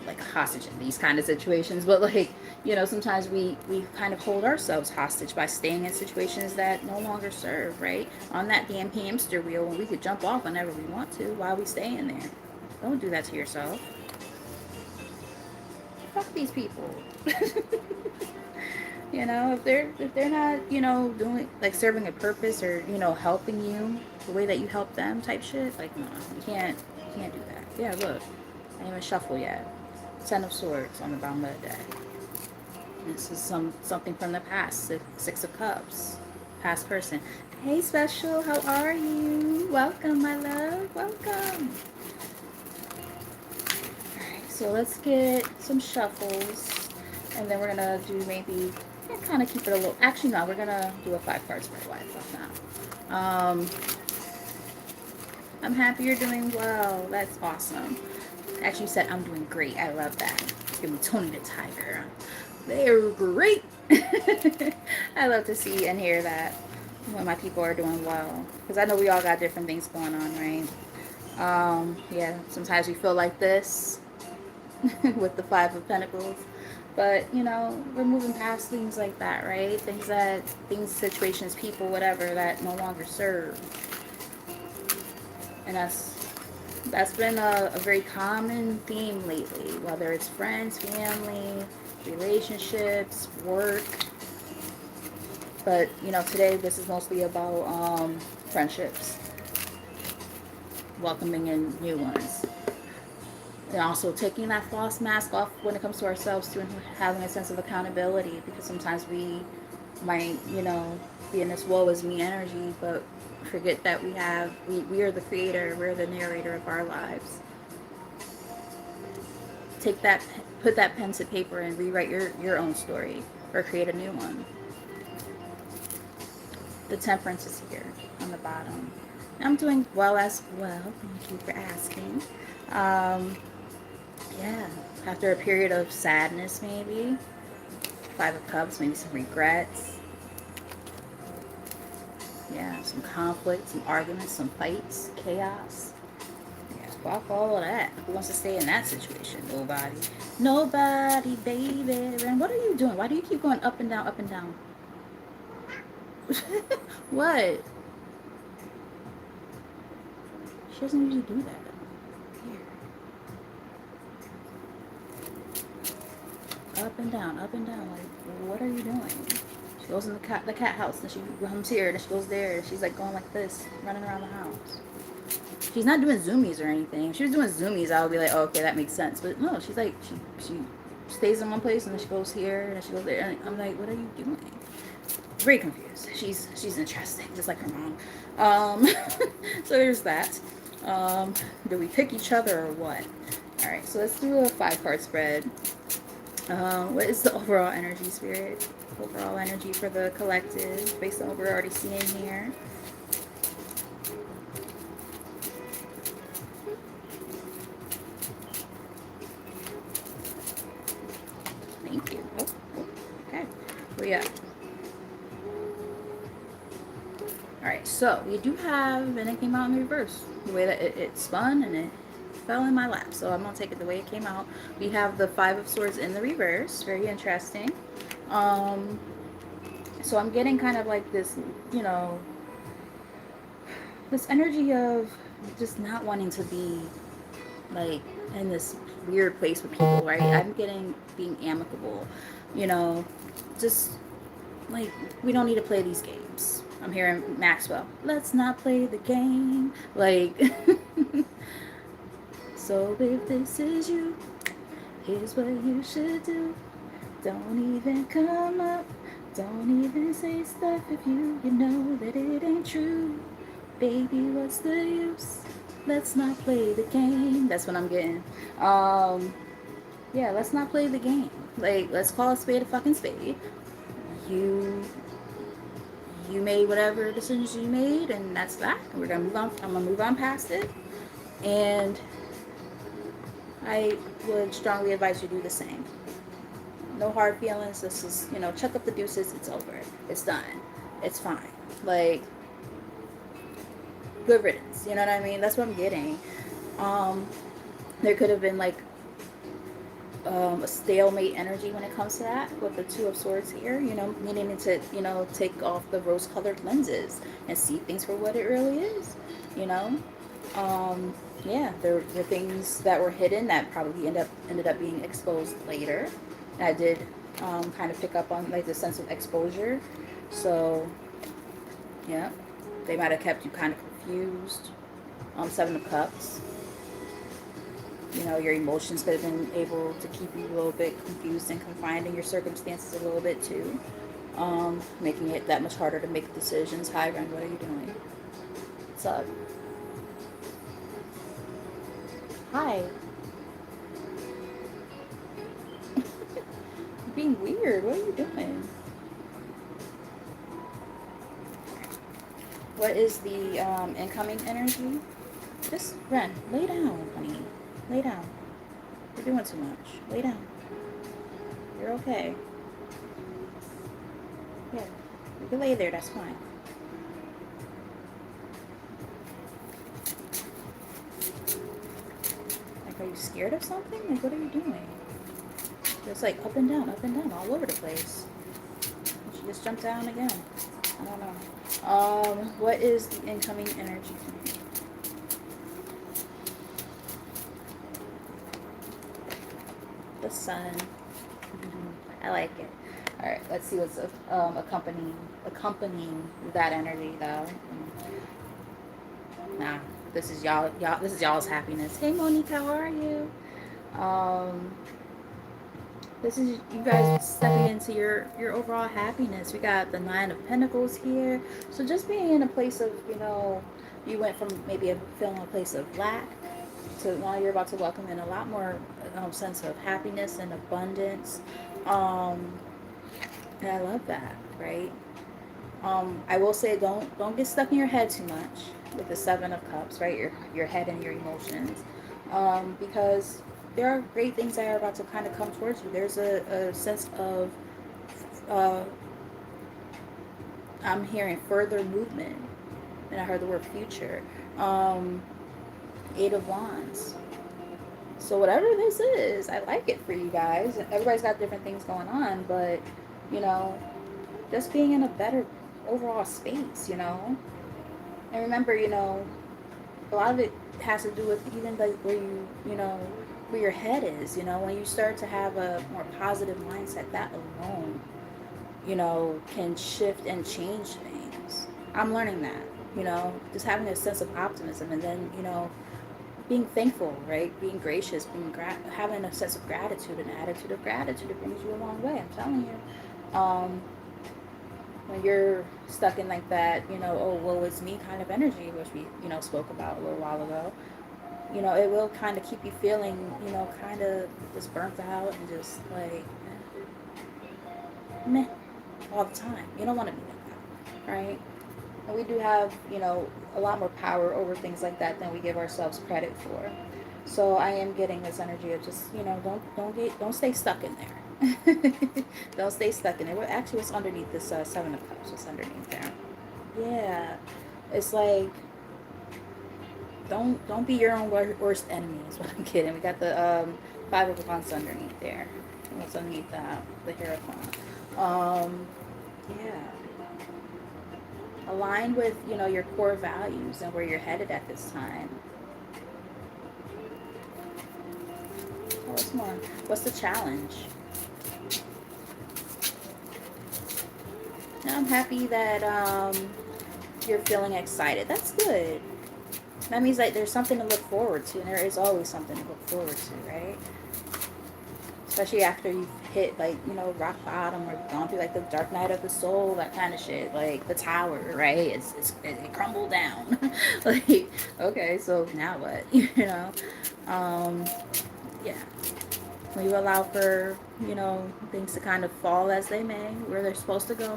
like a hostage in these kind of situations, but like, you know, sometimes we kind of hold ourselves hostage by staying in situations that no longer serve, right? On that damn hamster wheel when we could jump off whenever we want to. Why are we staying there? Don't do that to yourself. Fuck these people. You know, if they're not, you know, doing like serving a purpose or, you know, helping you the way that you help them type shit, like no, you can't do that. Yeah, look. I didn't even shuffle yet. Ten of Swords on the bottom of the deck. This is something from the past. Six of Cups. Past person. Hey special, how are you? Welcome, my love. Welcome. Alright, so let's get some shuffles. And then we're gonna do maybe kind of keep it a little. Actually, no, we're gonna do a 5-card spread. Why the fuck not? I'm happy you're doing well. That's awesome. Actually, you said I'm doing great. I love that. Give me Tony the Tiger. They're great. I love to see and hear that when my people are doing well. Because I know we all got different things going on, right? Yeah, sometimes we feel like this with the Five of Pentacles. But, you know, we're moving past things like that, right? Things, situations, people, whatever, that no longer serve. And that's been a very common theme lately, whether it's friends, family, relationships, work. But, you know, today this is mostly about friendships, welcoming in new ones. And also taking that false mask off when it comes to ourselves too, and having a sense of accountability, because sometimes we might, you know, be in this woe is me energy, but forget that we are the creator, we're the narrator of our lives. Put that pen to paper and rewrite your own story, or create a new one. The Temperance is here on the bottom. I'm doing well as well. Thank you for asking. Yeah, after a period of sadness, maybe. Five of Cups, maybe some regrets. Yeah, some conflict, some arguments, some fights, chaos. Yeah, fuck all of that. Who wants to stay in that situation? Nobody. Nobody, baby. And what are you doing? Why do you keep going up and down, up and down? What? She doesn't usually do that. Here. Up and down, up and down. Like, what are you doing? She goes in the cat house, and she comes here, and she goes there, and she's like going like this, running around the house. She's not doing zoomies or anything. If she was doing zoomies, I would be like, oh, okay, that makes sense. But no, she's like, she stays in one place, and then she goes here, and then she goes there. And I'm like, what are you doing? Very confused. She's interesting, just like her mom. So there's that. Do we pick each other or what? All right, so let's do a 5-card spread. What is the overall energy, Spirit? Overall energy for the collective, based on what we're already seeing here. Thank you. Oh, okay. Well, yeah. Alright, so we do have, and it came out in the reverse. The way that it spun and it fell in my lap. So I'm going to take it the way it came out. We have the Five of Swords in the reverse. Very interesting. So I'm getting kind of like this, you know, this energy of just not wanting to be like in this weird place with people, right? I'm getting being amicable, you know, just like we don't need to play these games. I'm hearing Maxwell, let's not play the game. Like, so if this is you, here's what you should do. Don't even come up. Don't even say stuff if you know that it ain't true. Baby, what's the use? Let's not play the game. That's what I'm getting. Yeah, let's not play the game. Like, let's call a spade a fucking spade. You made whatever decisions you made, and that's that. And we're gonna move on. I'm gonna move on past it, and I would strongly advise you do the same. No hard feelings. This is, you know, chuck up the deuces. It's over. It's done. It's fine. Like, good riddance. You know what I mean? That's what I'm getting. There could have been like a stalemate energy when it comes to that with the Two of Swords here, you know, needing to, you know, take off the rose-colored lenses and see things for what it really is, you know. Yeah, there were things that were hidden that probably ended up being exposed later. And I did kind of pick up on like the sense of exposure. So yeah, they might have kept you kind of confused. Seven of Cups. You know, your emotions could have been able to keep you a little bit confused and confined in your circumstances a little bit too, making it that much harder to make decisions. Hi, Ren, what are you doing? What's up? Hi. You're being weird. What are you doing? What is the incoming energy? Just Ren, lay down, honey. Lay down. You're doing too much. Lay down. You're okay. Yeah, you can lay there. That's fine. Like, are you scared of something? Like, what are you doing? Just like up and down, all over the place. She just jumped down again. I don't know. What is the incoming energy for me? The sun. I like it. All right, let's see what's accompanying that energy though. Nah, this is y'all. This is y'all's happiness. Hey, Monique, how are you? Um, this is you guys stepping into your overall happiness. We got the Nine of Pentacles here. So just being in a place of, you know, you went from maybe feeling a place of lack to now you're about to welcome in a lot more sense of happiness and abundance. Um, and I love that, right? I will say don't get stuck in your head too much with the Seven of Cups, right? Your head and your emotions, because there are great things that are about to kind of come towards you. There's a sense of uh, I'm hearing further movement, and I heard the word future. Um, Eight of Wands. So whatever this is, I like it for you guys. Everybody's got different things going on, but you know, just being in a better overall space, you know. And remember, you know, a lot of it has to do with even like where you know, where your head is, you know, when you start to have a more positive mindset, that alone, you know, can shift and change things. I'm learning that, you know, just having a sense of optimism and then, you know, being thankful, right? Being gracious, having a sense of gratitude, an attitude of gratitude, it brings you a long way. I'm telling you. When you're stuck in like that, you know, oh, woe is me kind of energy, which we, you know, spoke about a little while ago, you know, it will kind of keep you feeling, you know, kind of just burnt out and just like, meh, all the time. You don't want to be like that, right? And we do have, you know, a lot more power over things like that than we give ourselves credit for. So I am getting this energy of just, you know, don't stay stuck in there. Don't stay stuck in there. What actually what's underneath this Seven of Cups? What's underneath there? Yeah, it's like don't be your own worst enemy. Is what I'm kidding. We got the Five of Wands underneath there. What's underneath that? The Hierophant. Yeah. Align with, you know, your core values and where you're headed at this time. Tell us more. What's the challenge? Now I'm happy that you're feeling excited. That's good. That means that there's something to look forward to, and there is always something to look forward to, right? Especially after you've hit, like, you know, rock bottom or gone through like the dark night of the soul, that kind of shit, like the tower, right? It crumbled down. Like, okay, so now what? You know, um, yeah. When you allow for, you know, things to kind of fall as they may, where they're supposed to go,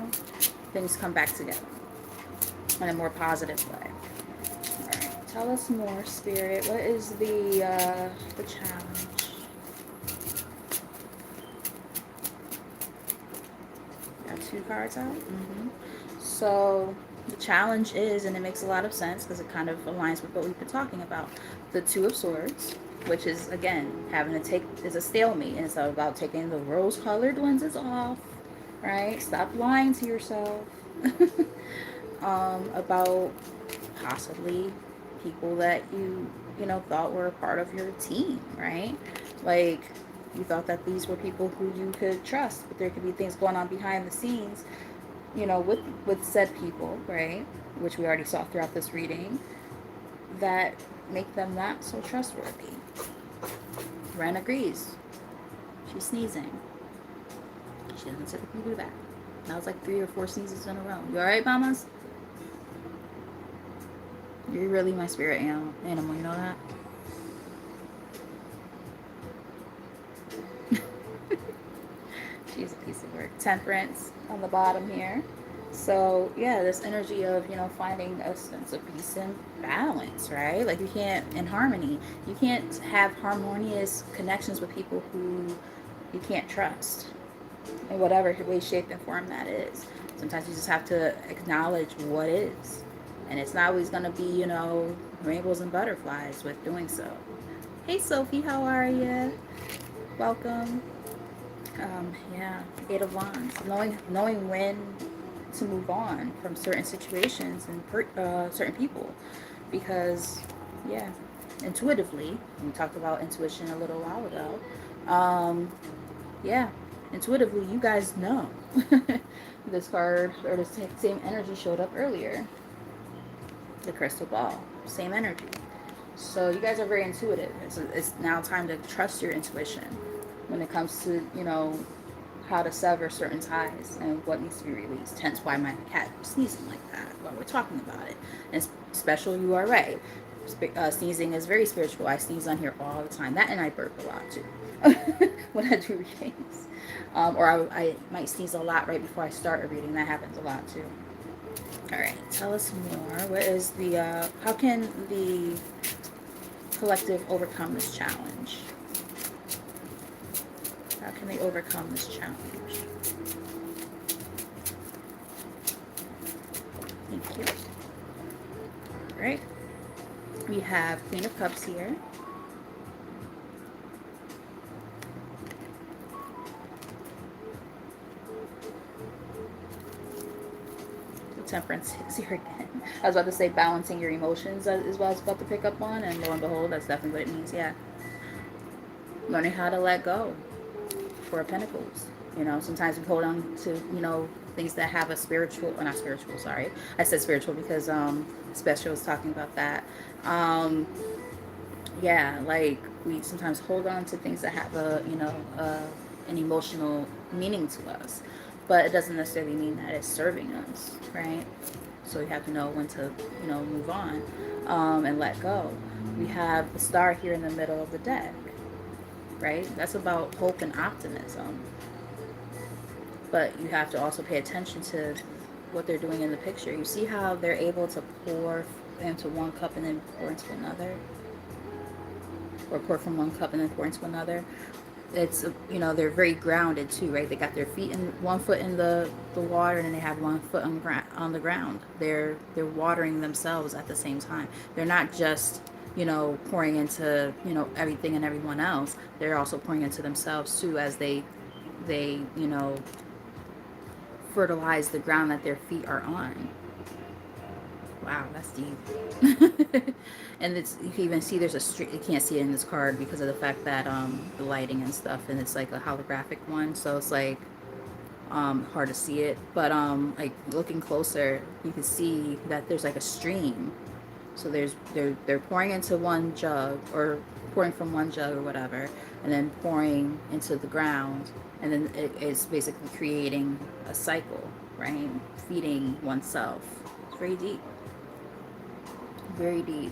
things come back together in a more positive way. All right, tell us more, Spirit. What is the challenge? Got two cards out. So the challenge is, and it makes a lot of sense because it kind of aligns with what we've been talking about, the Two of Swords, which is again having to take is a stalemate, and it's about taking the rose-colored lenses off, right? Stop lying to yourself about possibly people that you know, thought were a part of your team, right? Like, you thought that these were people who you could trust, but there could be things going on behind the scenes, you know, with said people, right? Which we already saw throughout this reading, that make them not so trustworthy. Ren agrees. She's sneezing. She doesn't typically do that. That was like 3 or 4 sneezes in a row. You alright, mamas? You're really my spirit animal, you know that? She's a piece of work. Temperance on the bottom here. So yeah, this energy of, you know, finding a sense of peace and balance, right? Like, you can't, in harmony, you can't have harmonious connections with people who you can't trust in whatever way, shape, and form that is. Sometimes you just have to acknowledge what is. And it's not always going to be, you know, rainbows and butterflies with doing so. Hey, Sophie, how are you? Welcome. Yeah, 8 of Wands. Knowing when to move on from certain situations and certain people. Because, yeah, intuitively, we talked about intuition a little while ago. Yeah, intuitively, you guys know. This card, or the same energy, showed up earlier. The crystal ball, same energy. So you guys are very intuitive. It's now time to trust your intuition when it comes to, you know, how to sever certain ties and what needs to be released. Hence why my cat was sneezing like that while we're talking about it. And special, you are right. Sneezing is very spiritual. I sneeze on here all the time. That, and I burp a lot too when I do readings. Or I might sneeze a lot right before I start a reading. That happens a lot too. All right, tell us more. What is the, how can the collective overcome this challenge? How can they overcome this challenge? Thank you. All right. We have Queen of Cups here. Temperance is here again. I was about to say balancing your emotions is what I was about to pick up on, and lo and behold, that's definitely what it means. Yeah. Learning how to let go. 4 of Pentacles. You know, sometimes we hold on to, you know, things that have a spiritual, or not spiritual, sorry. I said spiritual because Special was talking about that. Yeah, like, we sometimes hold on to things that have a, you know, an emotional meaning to us. But it doesn't necessarily mean that it's serving us, right? So we have to know when to, you know, move on and let go. We have the star here in the middle of the deck, right? That's about hope and optimism. But you have to also pay attention to what they're doing in the picture. You see how they're able to pour into one cup and then pour into another? Or pour from one cup and then pour into another? It's, you know, they're very grounded too, right? They got their feet in, 1 foot in the water, and then they have 1 foot on the ground. They're watering themselves at the same time. They're not just, you know, pouring into, you know, everything and everyone else. They're also pouring into themselves too, as they you know, fertilize the ground that their feet are on. Wow, that's deep. And it's, you can even see there's a street. You can't see it in this card because of the fact that the lighting and stuff, and it's like a holographic one, so it's like hard to see it. But like, looking closer, you can see that there's like a stream. So they're pouring into one jug, or pouring from one jug or whatever, and then pouring into the ground, and then it's basically creating a cycle, right? Feeding oneself. It's very deep. Very deep.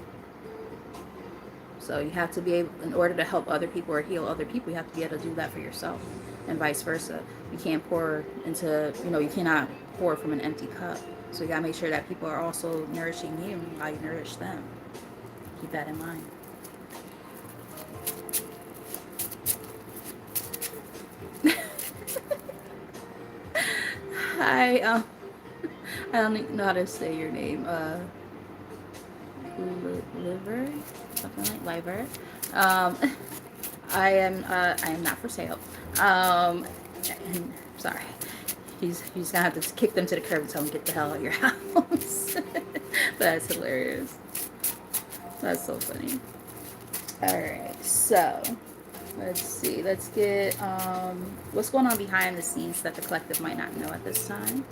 So you have to be able, in order to help other people or heal other people, you have to be able to do that for yourself, and vice versa. You can't pour into, you know, you cannot pour from an empty cup. So you gotta make sure that people are also nourishing you while you nourish them. Keep that in mind. Hi, I don't even know how to say your name. Liver, something like liver. Um, I am not for sale. And, sorry. He's gonna have to kick them to the curb and tell them get the hell out of your house. That's hilarious. That's so funny. All right, so let's see. Let's get what's going on behind the scenes that the collective might not know at this time.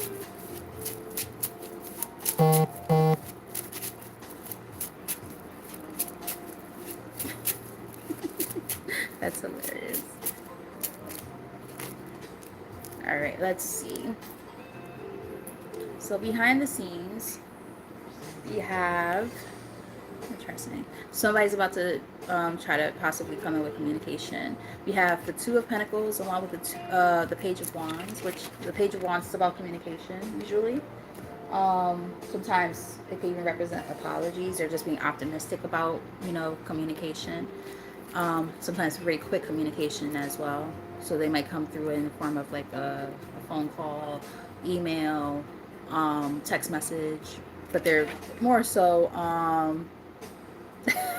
That's hilarious. All right, let's see. So behind the scenes, we have interesting. Somebody's about to try to possibly come in with communication. We have the Two of Pentacles along with the Page of Wands, which the Page of Wands is about communication usually. Sometimes it can even represent apologies or just being optimistic about, communication. Sometimes very quick communication as well. So they might come through in the form of like a phone call, email, text message, but they're more so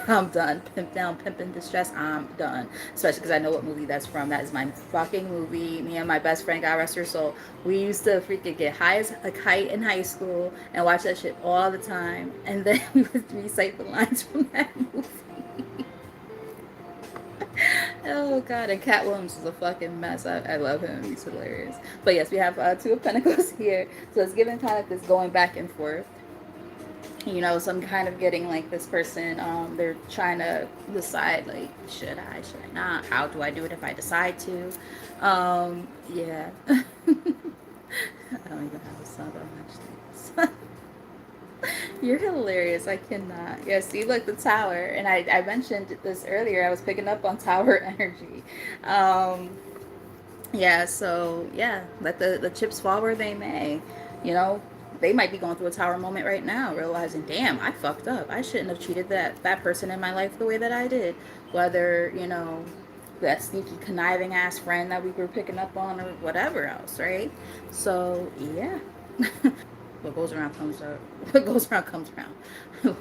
I'm done. Pimp down, pimp in distress. I'm done. Especially because I know what movie that's from. That is my fucking movie. Me and my best friend, God rest her soul, we used to freaking get high as a kite in high school and watch that shit all the time. And then we would recite the lines from that movie. Oh god, and Cat Williams is a fucking mess. I love him. He's hilarious. But yes, we have Two of Pentacles here. So it's giving kind of this going back and forth. So I'm kind of getting like this person, they're trying to decide like, should I not? How do I do it if I decide to? Yeah. I don't even have a song on actually. You're hilarious. I cannot. Yeah, see, like the tower, and I mentioned this earlier. I was picking up on tower energy. Um, yeah, so yeah, let the chips fall where they may. You know, they might be going through a tower moment right now, realizing, damn, I fucked up. I shouldn't have treated that person in my life the way that I did. Whether, that sneaky conniving ass friend that we were picking up on or whatever else, right? So yeah. What goes around comes up. What goes around comes around.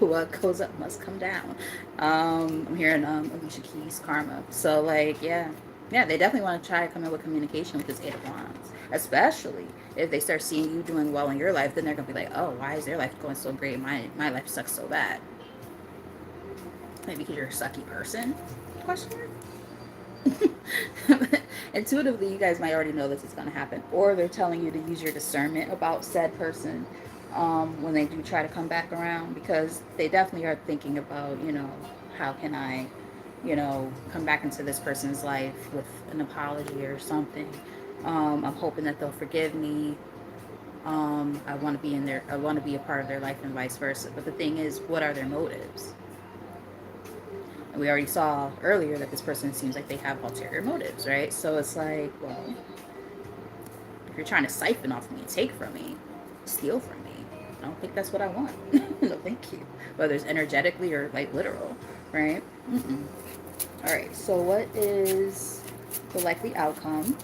What goes up must come down. I'm hearing Alicia Keys' Karma. So like, yeah, yeah, they definitely want to try to come in with communication with this Eight of Wands, especially if they start seeing you doing well in your life. Then they're gonna be like, oh, why is their life going so great? My life sucks so bad. Maybe because you're a sucky person? Question mark. Intuitively, you guys might already know this is going to happen, or they're telling you to use your discernment about said person when they do try to come back around, because they definitely are thinking about, how can I, come back into this person's life with an apology or something. I'm hoping that they'll forgive me. I want to be in their, I want to be a part of their life and vice versa. But the thing is, what are their motives? And we already saw earlier that this person seems like they have ulterior motives, right? So it's like, well, if you're trying to siphon off me, take from me, steal from me, I don't think that's what I want. No, thank you. Whether it's energetically or like literal, right? Mm-mm. All right. So what is the likely outcome?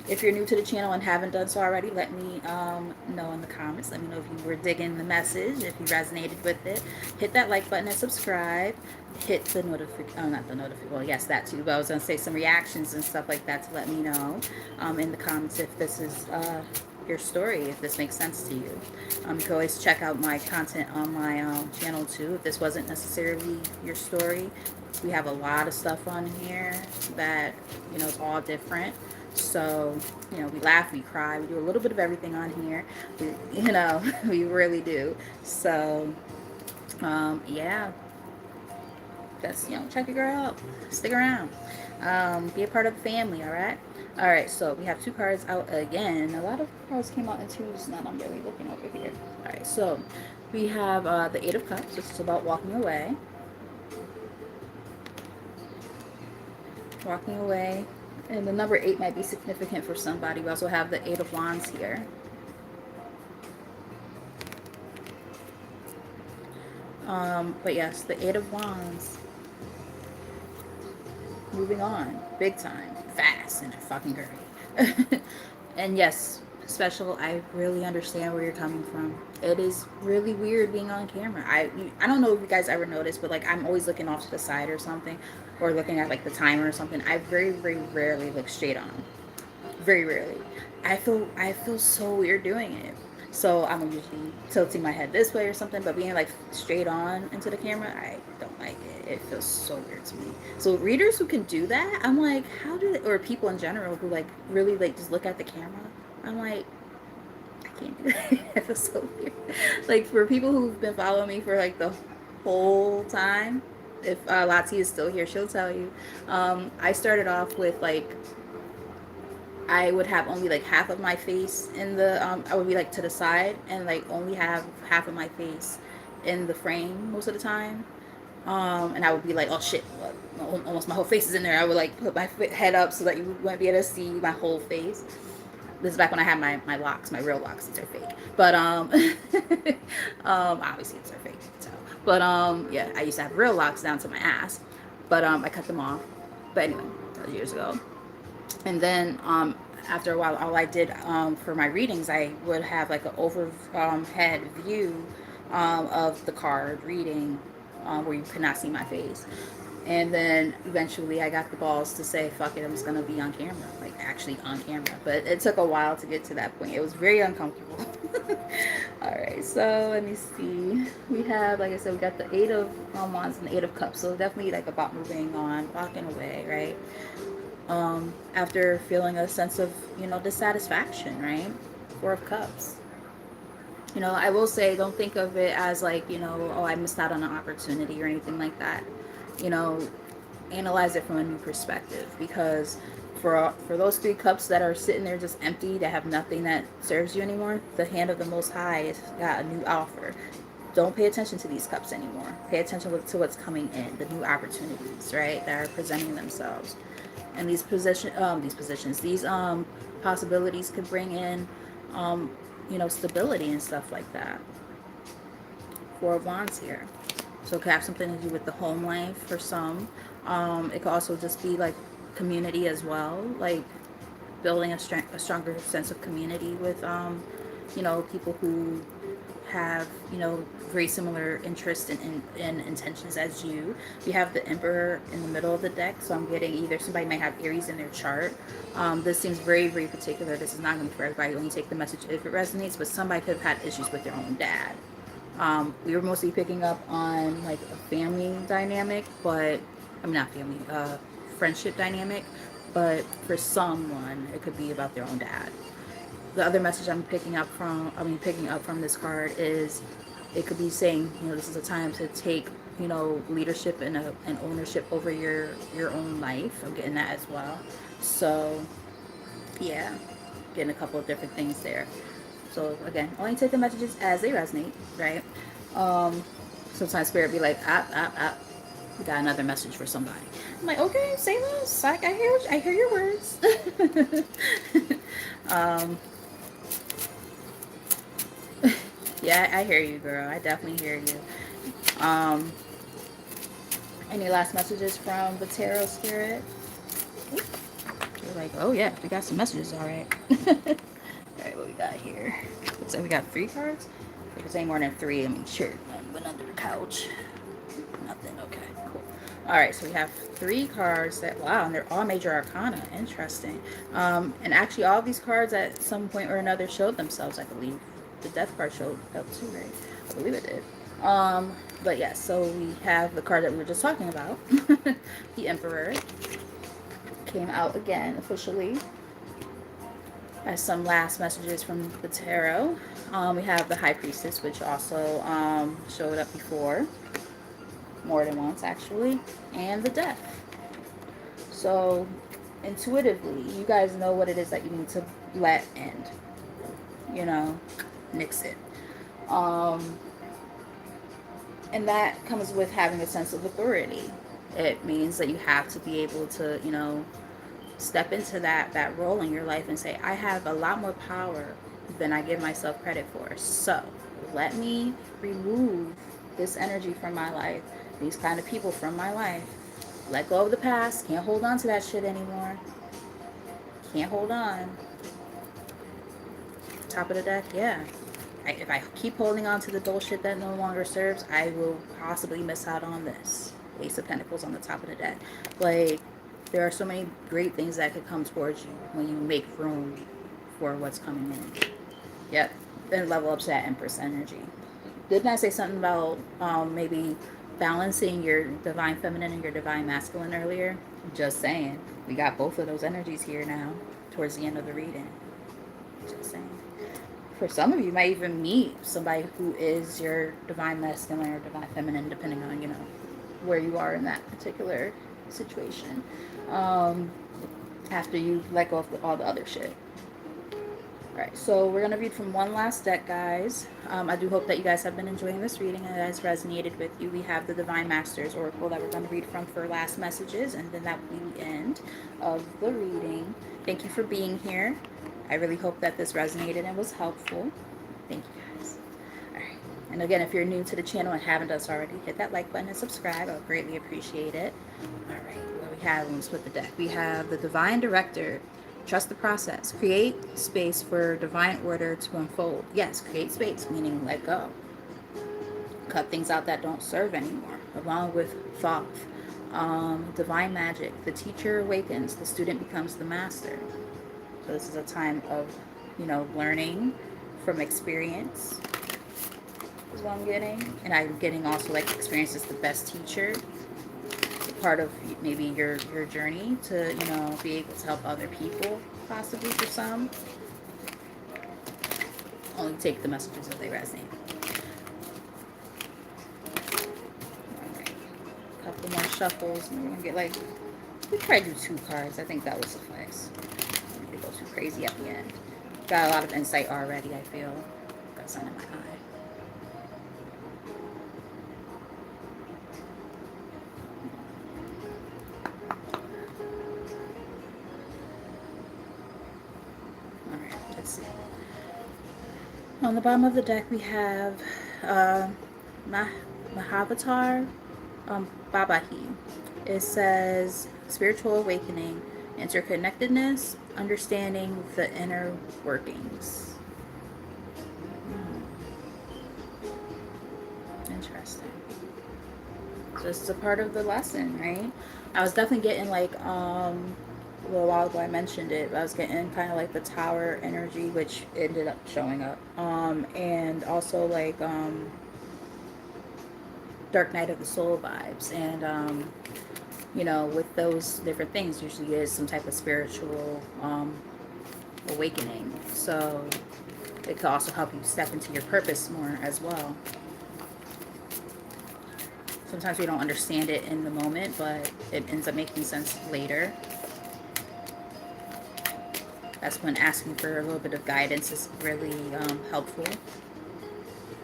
If you're new to the channel and haven't done so already, let me know in the comments. Let me know if you were digging the message, if you resonated with it. Hit that like button and subscribe. Hit the notification, oh, not the notification, well, yes, that too, but I was going to say some reactions and stuff like that to let me know in the comments if this is your story, if this makes sense to you. You can always check out my content on my channel too, if this wasn't necessarily your story. We have a lot of stuff on here that, it's all different. So, we laugh, we cry, we do a little bit of everything on here. We really do. So, yeah, just, check your girl out. Stick around. Be a part of the family, all right? All right, so we have two cards out again. A lot of cards came out in twos, and I'm really looking over here. All right, so we have the Eight of Cups, which is about walking away. Walking away. And the number 8 might be significant for somebody. We also have the Eight of Wands here. But yes, the Eight of Wands. Moving on. Big time. Fast and fucking great. And yes, special, I really understand where you're coming from. It is really weird being on camera. I don't know if you guys ever noticed, but like I'm always looking off to the side or something, or looking at like the timer or something. I very, very rarely look straight on. Very rarely. I feel so weird doing it. So I'm usually tilting my head this way or something, but being like straight on into the camera, I don't like it. It feels so weird to me. So readers who can do that, I'm like, how do they, or people in general who like really like just look at the camera, I'm like, I can't do that. It feels so weird. Like for people who've been following me for like the whole time, if Lati is still here, she'll tell you. I started off with like I would have only like half of my face in the I would be like to the side and like only have half of my face in the frame most of the time. And I would be like, oh shit, almost my whole face is in there. I would like put my head up so that you wouldn't be able to see my whole face. This is back when I had my locks, my real locks. These are fake, but obviously these are fake. So, but yeah, I used to have real locks down to my ass, but I cut them off. But anyway, that was years ago. And then after a while, all I did for my readings, I would have like an overhead view of the card reading where you could not see my face. And then eventually I got the balls to say, fuck it, I'm just going to be on camera, like actually on camera. But it took a while to get to that point. It was very uncomfortable. All right, so let me see. We have, like I said, we got the Eight of Wands and the Eight of Cups. So definitely like about moving on, walking away, right? After feeling a sense of, dissatisfaction, right? Four of Cups. I will say, don't think of it as like, oh, I missed out on an opportunity or anything like that. You know, analyze it from a new perspective because for those three cups that are sitting there just empty, that have nothing that serves you anymore, the hand of the Most High has got a new offer. Don't pay attention to these cups anymore. Pay attention to what's coming in, the new opportunities, right, that are presenting themselves. And these possibilities could bring in, stability and stuff like that. Four of Wands here. So it could have something to do with the home life for some. It could also just be like community as well, like building a stronger sense of community with, people who have, very similar interests and intentions as you. You have the Emperor in the middle of the deck, so I'm getting either somebody might have Aries in their chart. This seems very, very particular. This is not going to be for everybody. Only take the message if it resonates, but somebody could have had issues with their own dad. We were mostly picking up on like a family dynamic, but I mean not family, friendship dynamic. But for someone, it could be about their own dad. The other message picking up from this card is it could be saying, this is a time to take, leadership and ownership over your own life. I'm getting that as well. So yeah, getting a couple of different things there. So again, only take the messages as they resonate, right? Sometimes spirit be like, we got another message for somebody. I'm like, okay, say less. I hear your words. um, yeah, I hear you, girl. I definitely hear you. Any last messages from the tarot spirit? You're like, oh yeah, we got some messages, all right. Alright, what we got here? Looks like we got 3 cards. If there's any more than 3, I mean, sure. None went under the couch. Nothing. Okay, cool. Alright, so we have 3 cards that, wow, and they're all major arcana. Interesting. And actually, all of these cards at some point or another showed themselves, I believe. The death card showed up too, right? I believe it did. But yes, so we have the card that we were just talking about. The Emperor came out again officially as some last messages from the tarot. We have the High Priestess, which also showed up before, more than once actually, and the Death. So intuitively, you guys know what it is that you need to let end. Nix it. And that comes with having a sense of authority. It means that you have to be able to, step into that role in your life and say, I have a lot more power than I give myself credit for. So let me remove this energy from my life, these kind of people from my life. Let go of the past. Can't hold on to that shit anymore. Can't hold on. Top of the deck, yeah. If I keep holding on to the bullshit that no longer serves, I will possibly miss out on this. Ace of Pentacles on the top of the deck. Like, there are so many great things that could come towards you when you make room for what's coming in. Yep. and level up to that Empress energy. Didn't I say something about maybe balancing your divine feminine and your divine masculine earlier? Just saying. We got both of those energies here now towards the end of the reading. Just saying. For some of you, might even meet somebody who is your divine masculine or divine feminine, depending on, where you are in that particular situation. After you let go of all the other shit. Alright, so we're going to read from one last deck, guys. I do hope that you guys have been enjoying this reading and it has resonated with you. We have the Divine Masters Oracle that we're going to read from for last messages, and then that will be the end of the reading. Thank you for being here. I really hope that this resonated and was helpful. Thank you, guys. Alright, and again, if you're new to the channel and haven't done so already, hit that like button and subscribe. I would greatly appreciate it. Alright, what we have when we split the deck. We have the Divine Director. Trust the process. Create space for divine order to unfold. Yes, create space, meaning let go. Cut things out that don't serve anymore, along with thought. Divine magic. The teacher awakens, the student becomes the master. So this is a time of, learning from experience is what I'm getting. And I'm getting also like experience is the best teacher. Part of maybe your journey to be able to help other people, possibly for some. Only take the messages as they resonate. Alright, a couple more shuffles and we're gonna get we try to do 2 cards. I think that will suffice. They go too crazy at the end. Got a lot of insight already, I feel. Got sun in my eye. On the bottom of the deck, we have Mahavatar Babahi. It says spiritual awakening, interconnectedness, understanding the inner workings. Interesting. So this is a part of the lesson, right? I was definitely getting a little while ago I mentioned it, but I was getting kind of like the tower energy, which ended up showing up, and also Dark Night of the Soul vibes, and with those different things usually is some type of spiritual awakening, so it could also help you step into your purpose more as well. Sometimes we don't understand it in the moment, but it ends up making sense later. That's when asking for a little bit of guidance is really helpful.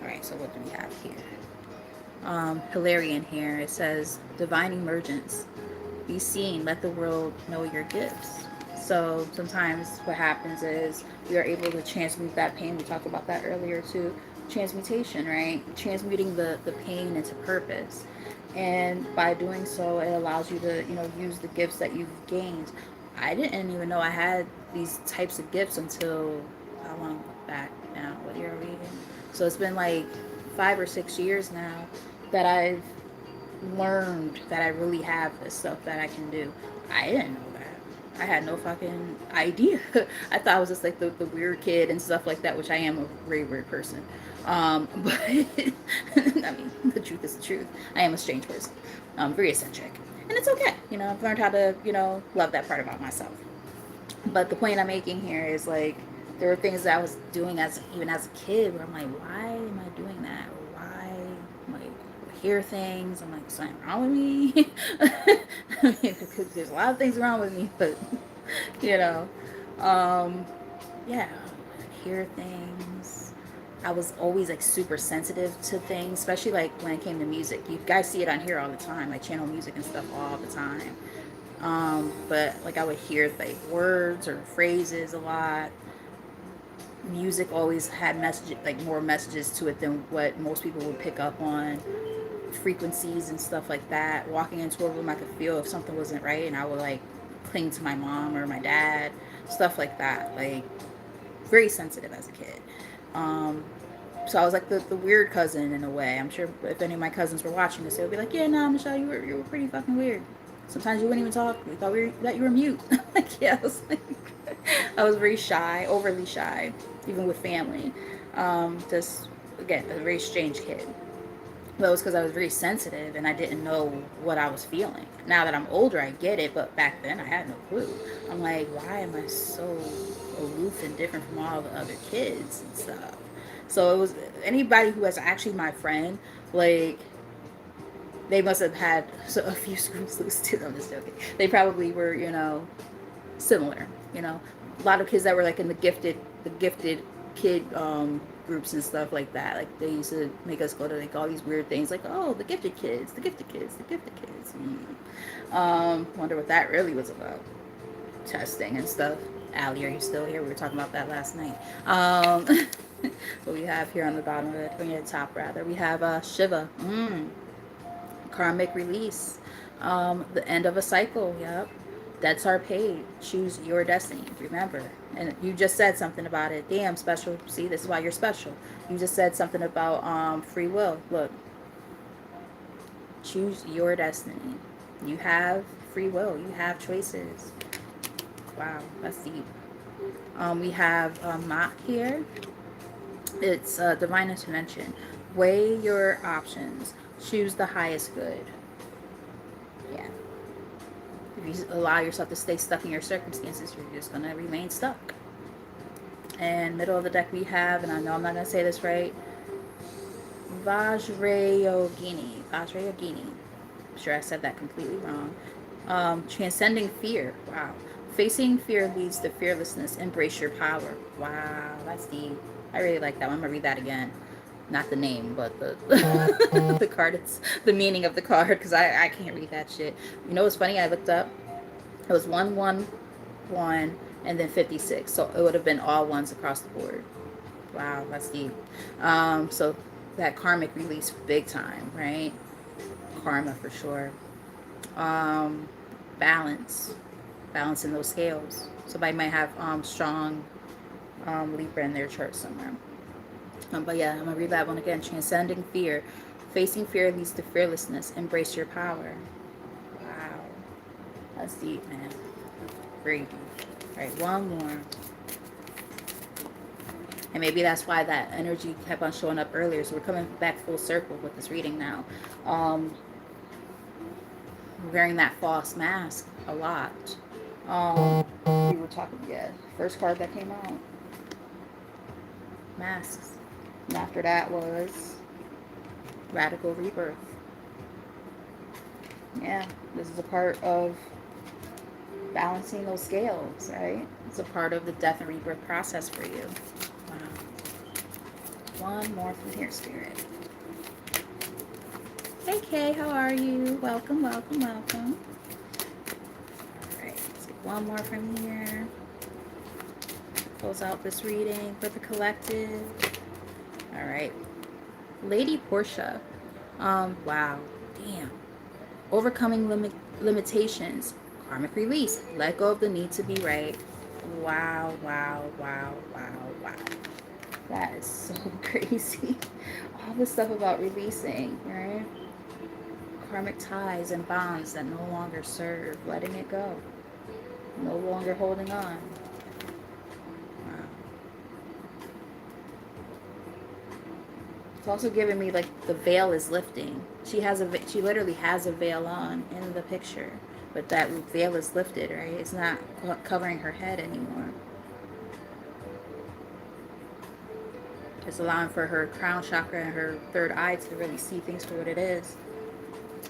Alright, so what do we have here? Hilarion here. It says, divine emergence. Be seen. Let the world know your gifts. So sometimes what happens is we are able to transmute that pain. We talked about that earlier too. Transmutation, right? Transmuting the pain into purpose. And by doing so, it allows you to, use the gifts that you've gained. I didn't even know I had these types of gifts until how long back now? What year are we in? So it's been 5 or 6 years now that I've learned that I really have this stuff that I can do. I didn't know that. I had no fucking idea. I thought I was just the weird kid and stuff like that, which I am a very weird person. But I mean, the truth is the truth. I am a strange person. Very eccentric. And it's okay. I've learned how to, love that part about myself. But the point I'm making here is there were things that I was doing even as a kid where I'm why am I doing that? Or why I hear things. I'm something wrong with me. I mean, there's a lot of things wrong with me, but yeah, I hear things. I was always super sensitive to things, especially when it came to music. You guys see it on here all the time, channel music and stuff all the time. But I would hear words or phrases a lot. Music always had messages, more messages to it than what most people would pick up on. Frequencies and stuff like that. Walking into a room, I could feel if something wasn't right, and I would cling to my mom or my dad, stuff like that. Very sensitive as a kid. So I was the weird cousin in a way. I'm sure if any of my cousins were watching this, they would be yeah, nah, Michelle, you were pretty fucking weird. Sometimes you wouldn't even talk. We thought that you were mute. Yeah, I was very shy, overly shy, even with family. Just, again, a very strange kid. But it was because I was very sensitive and I didn't know what I was feeling. Now that I'm older, I get it, but back then I had no clue. I'm like, why am I so aloof and different from all the other kids and stuff? So it was anybody who was actually my friend, like, they must have had a few screws loose too. I'm just joking. They probably were, similar. A lot of kids that were like in the gifted kid groups and stuff like that. Like they used to make us go to like all these weird things, like, oh, the gifted kids, the gifted kids, the gifted kids. Wonder what that really was about. Testing and stuff. Allie, are you still here? We were talking about that last night. What we have here on the bottom of it, or the top rather, we have Shiva. Karmic release. The end of a cycle. Yep. Debts are paid. Choose your destiny. Remember. And you just said something about it. Damn, special. See, this is why you're special. You just said something about free will. Look. Choose your destiny. You have free will. You have choices. Wow, that's deep. We have Mott here. It's divine intervention. Weigh your options. Choose the highest good. Yeah. If you allow yourself to stay stuck in your circumstances, you're just going to remain stuck. And middle of the deck we have, and I know I'm not going to say this right, Vajrayogini. Vajrayogini. I'm sure I said that completely wrong. Transcending fear. Wow. Facing fear leads to fearlessness. Embrace your power. Wow, that's deep. I really like that one. I'm going to read that again. Not the name, but the the card. It's the meaning of the card, because I can't read that shit. You know what's funny? I looked up. It was 111 and then 56. So it would have been all ones across the board. Wow, that's deep. So that karmic release, big time, right? Karma for sure. Balance, balancing those scales. Somebody might have strong Libra in their chart somewhere. But yeah, I'm gonna read that one again. Transcending fear. Facing fear leads to fearlessness. Embrace your power. Wow. That's deep, man. Very deep. All right, one more. And maybe that's why that energy kept on showing up earlier. So we're coming back full circle with this reading now. Wearing that false mask a lot. We were talking, yeah, first card that came out. Masks. And after that was radical rebirth. Yeah, this is a part of balancing those scales, right? It's a part of the death and rebirth process for you. Wow. One more from here, Spirit. Hey, Kay, how are you? Welcome, welcome, welcome. All right, let's get one more from here. Close out this reading for the collective. All right. Lady Portia. Wow. Damn. Overcoming limitations. Karmic release. Let go of the need to be right. Wow, wow, wow, wow, wow. That is so crazy. All this stuff about releasing, right? Karmic ties and bonds that no longer serve. Letting it go. No longer holding on. Wow. It's also giving me like the veil is lifting. She literally has a veil on in the picture, but that veil is lifted, right? It's not covering her head anymore. It's allowing for her crown chakra and her third eye to really see things for what it is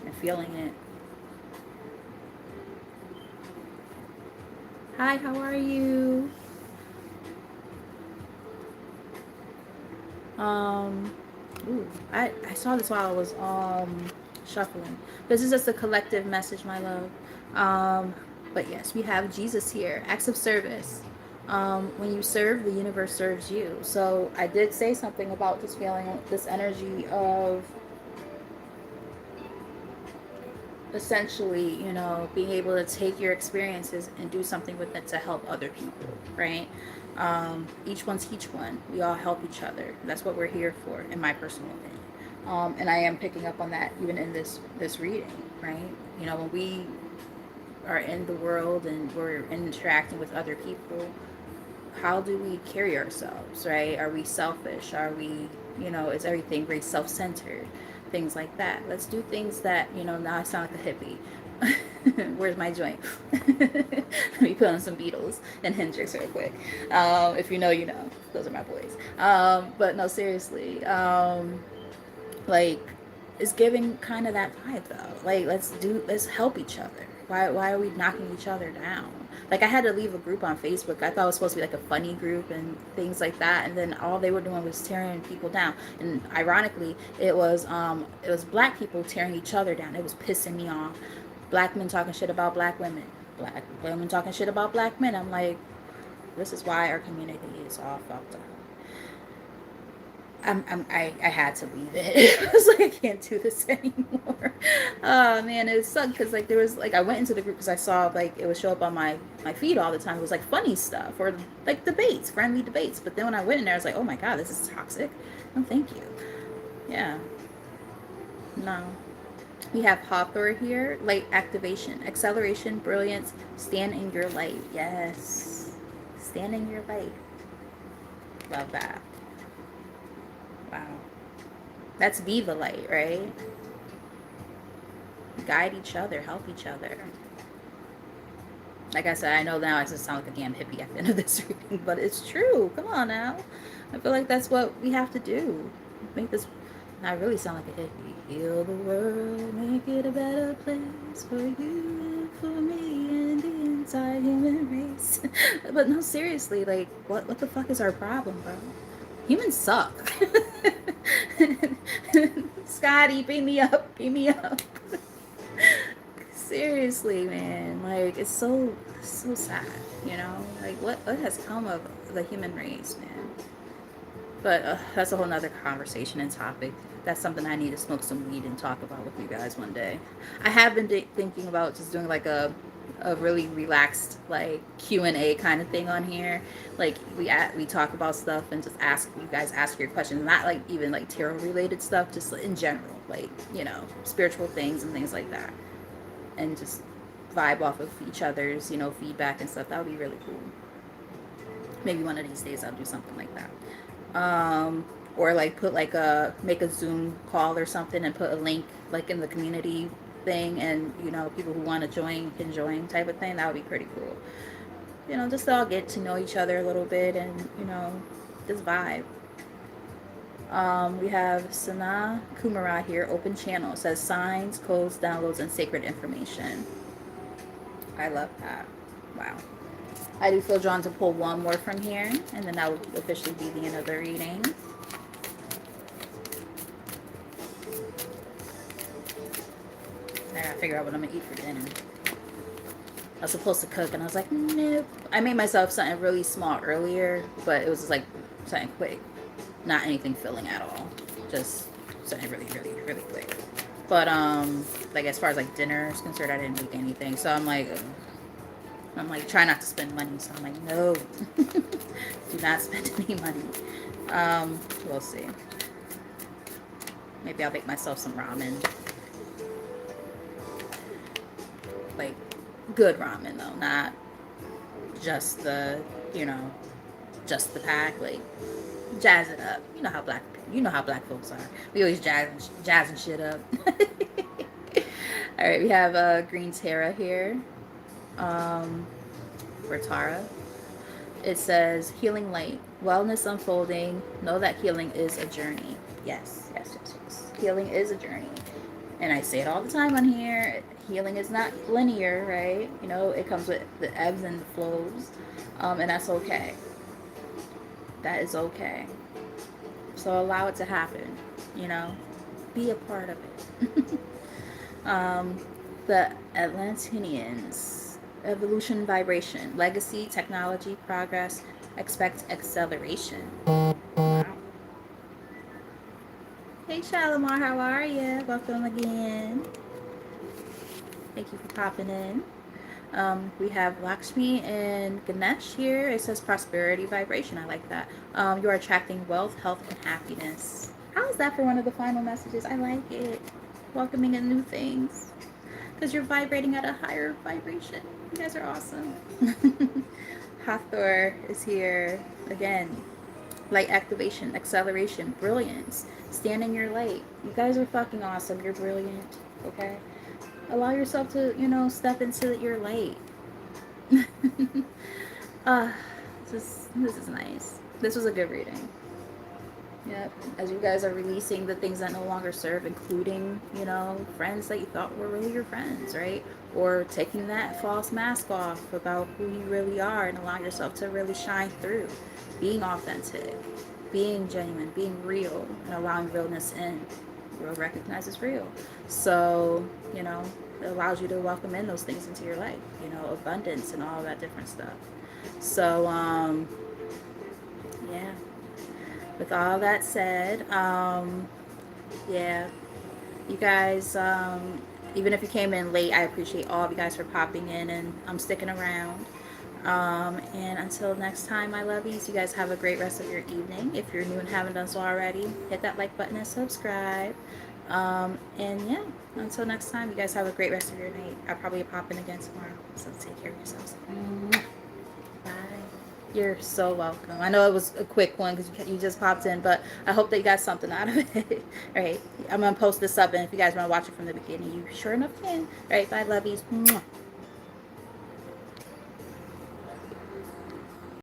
and feeling it. Hi, how are you? I saw this while I was shuffling. This is just a collective message, my love. But yes, we have Jesus here. Acts of service. When you serve, the universe serves you. So I did say something about just feeling this energy of essentially, being able to take your experiences and do something with it to help other people, right? Each one teach one. We all help each other. That's what we're here for, in my personal opinion. And I am picking up on that even in this reading, right? When we are in the world and we're interacting with other people, how do we carry ourselves, right? Are we selfish? Are we, is everything very self-centered? Things like that. Let's do things that, now I sound like a hippie. Where's my joint? Let me put on some Beatles and Hendrix real quick. If you know, you know. Those are my boys. But no, seriously. Like, it's giving kind of that vibe though. Like, let's help each other. Why are we knocking each other down? Like, I had to leave a group on Facebook. I thought it was supposed to be like a funny group and things like that, and then all they were doing was tearing people down. And ironically, it was black people tearing each other down. It was pissing me off. Black men talking shit about black women. Black women talking shit about black men. I'm like, this is why our community is all fucked up. I had to leave it. I was like, I can't do this anymore. Oh man, it sucked because like there was like I went into the group because I saw like it would show up on my feed all the time. It was like funny stuff or like debates, friendly debates. But then when I went in there, I was like, oh my god, this is toxic. No, thank you. Yeah, no. We have Hawthorne here, light activation, acceleration, brilliance, stand in your light. Yes, stand in your light. Love that. Wow. That's Viva Light, right? Guide each other, help each other. Like I said, I know now I just sound like a damn hippie at the end of this reading, but it's true. Come on now. I feel like that's what we have to do. Make this. I really sound like a hippie. Heal the world, make it a better place for you and for me and the entire human race. But no, seriously, like, what the fuck is our problem, bro? Humans suck. Scotty, beat me up, beat me up. Seriously, man, like it's so sad, like what has come of the human race, man. But that's a whole nother conversation and topic. That's something I need to smoke some weed and talk about with you guys one day. I have been thinking about just doing like a really relaxed like Q&A kind of thing on here. Like we talk about stuff and just ask your questions, not like even like tarot related stuff, just in general, like spiritual things and things like that, and just vibe off of each other's feedback and stuff. That would be really cool. Maybe one of these days I'll do something like that. Or like put like make a Zoom call or something and put a link like in the community thing, and people who want to join can join, type of thing. That would be pretty cool. Just all get to know each other a little bit and just vibe. We have Sana Kumara here, open channel. It says signs, codes, downloads, and sacred information. I love that. Wow. I do feel drawn to pull one more from here, and then that will officially be the end of the reading. I gotta figure out what I'm gonna eat for dinner. I was supposed to cook, and I was like, nope. I made myself something really small earlier, but it was just like something quick. Not anything filling at all. Just something really, really, really quick. But, like, as far as, like, dinner is concerned, I didn't make anything. So I'm like, try not to spend money. So I'm like, no. Do not spend any money. We'll see. Maybe I'll make myself some ramen. Like, good ramen, though. Not just the, just the pack. Like, jazz it up. You know how black folks are. We always jazzing shit up. All right, we have Green Tara here. For Tara. It says healing light, wellness unfolding. Know that healing is a journey. Yes. Healing is a journey. And I say it all the time on here. Healing is not linear, right? It comes with the ebbs and the flows. And that's okay. That is okay. So allow it to happen, be a part of it. The Atlanteans, evolution, vibration, legacy, technology, progress, expect acceleration. Wow. Hey Shalimar, how are you? Welcome again. Thank you for popping in. We have Lakshmi and Ganesh here. It says prosperity vibration. I like that. You are attracting wealth, health, and happiness. How is that for one of the final messages? I like it. Welcoming in new things. Because you're vibrating at a higher vibration. You guys are awesome. Hathor is here again. Light activation, acceleration, brilliance. Stand in your light. You guys are fucking awesome. You're brilliant. Okay? Allow yourself to, step into your light. uh, this is nice. This was a good reading. Yep. As you guys are releasing the things that no longer serve, including, friends that you thought were really your friends, right? Or taking that false mask off about who you really are and allow yourself to really shine through. Being authentic, being genuine, being real, and allowing realness in. Real recognizes real. So, it allows you to welcome in those things into your life, abundance and all that different stuff. So, yeah. With all that said, yeah, you guys, even if you came in late, I appreciate all of you guys for popping in, and I'm sticking around. And until next time, my lovies, you guys have a great rest of your evening. If you're new and haven't done so already, hit that like button and subscribe. And yeah, until next time, you guys have a great rest of your night. I'll probably pop in again tomorrow, so take care of yourselves. Bye. You're so welcome. I know it was a quick one because you just popped in, but I hope that you got something out of it. All right. I'm going to post this up, and if you guys want to watch it from the beginning, you sure enough can. All right. Bye, lovies. Mwah.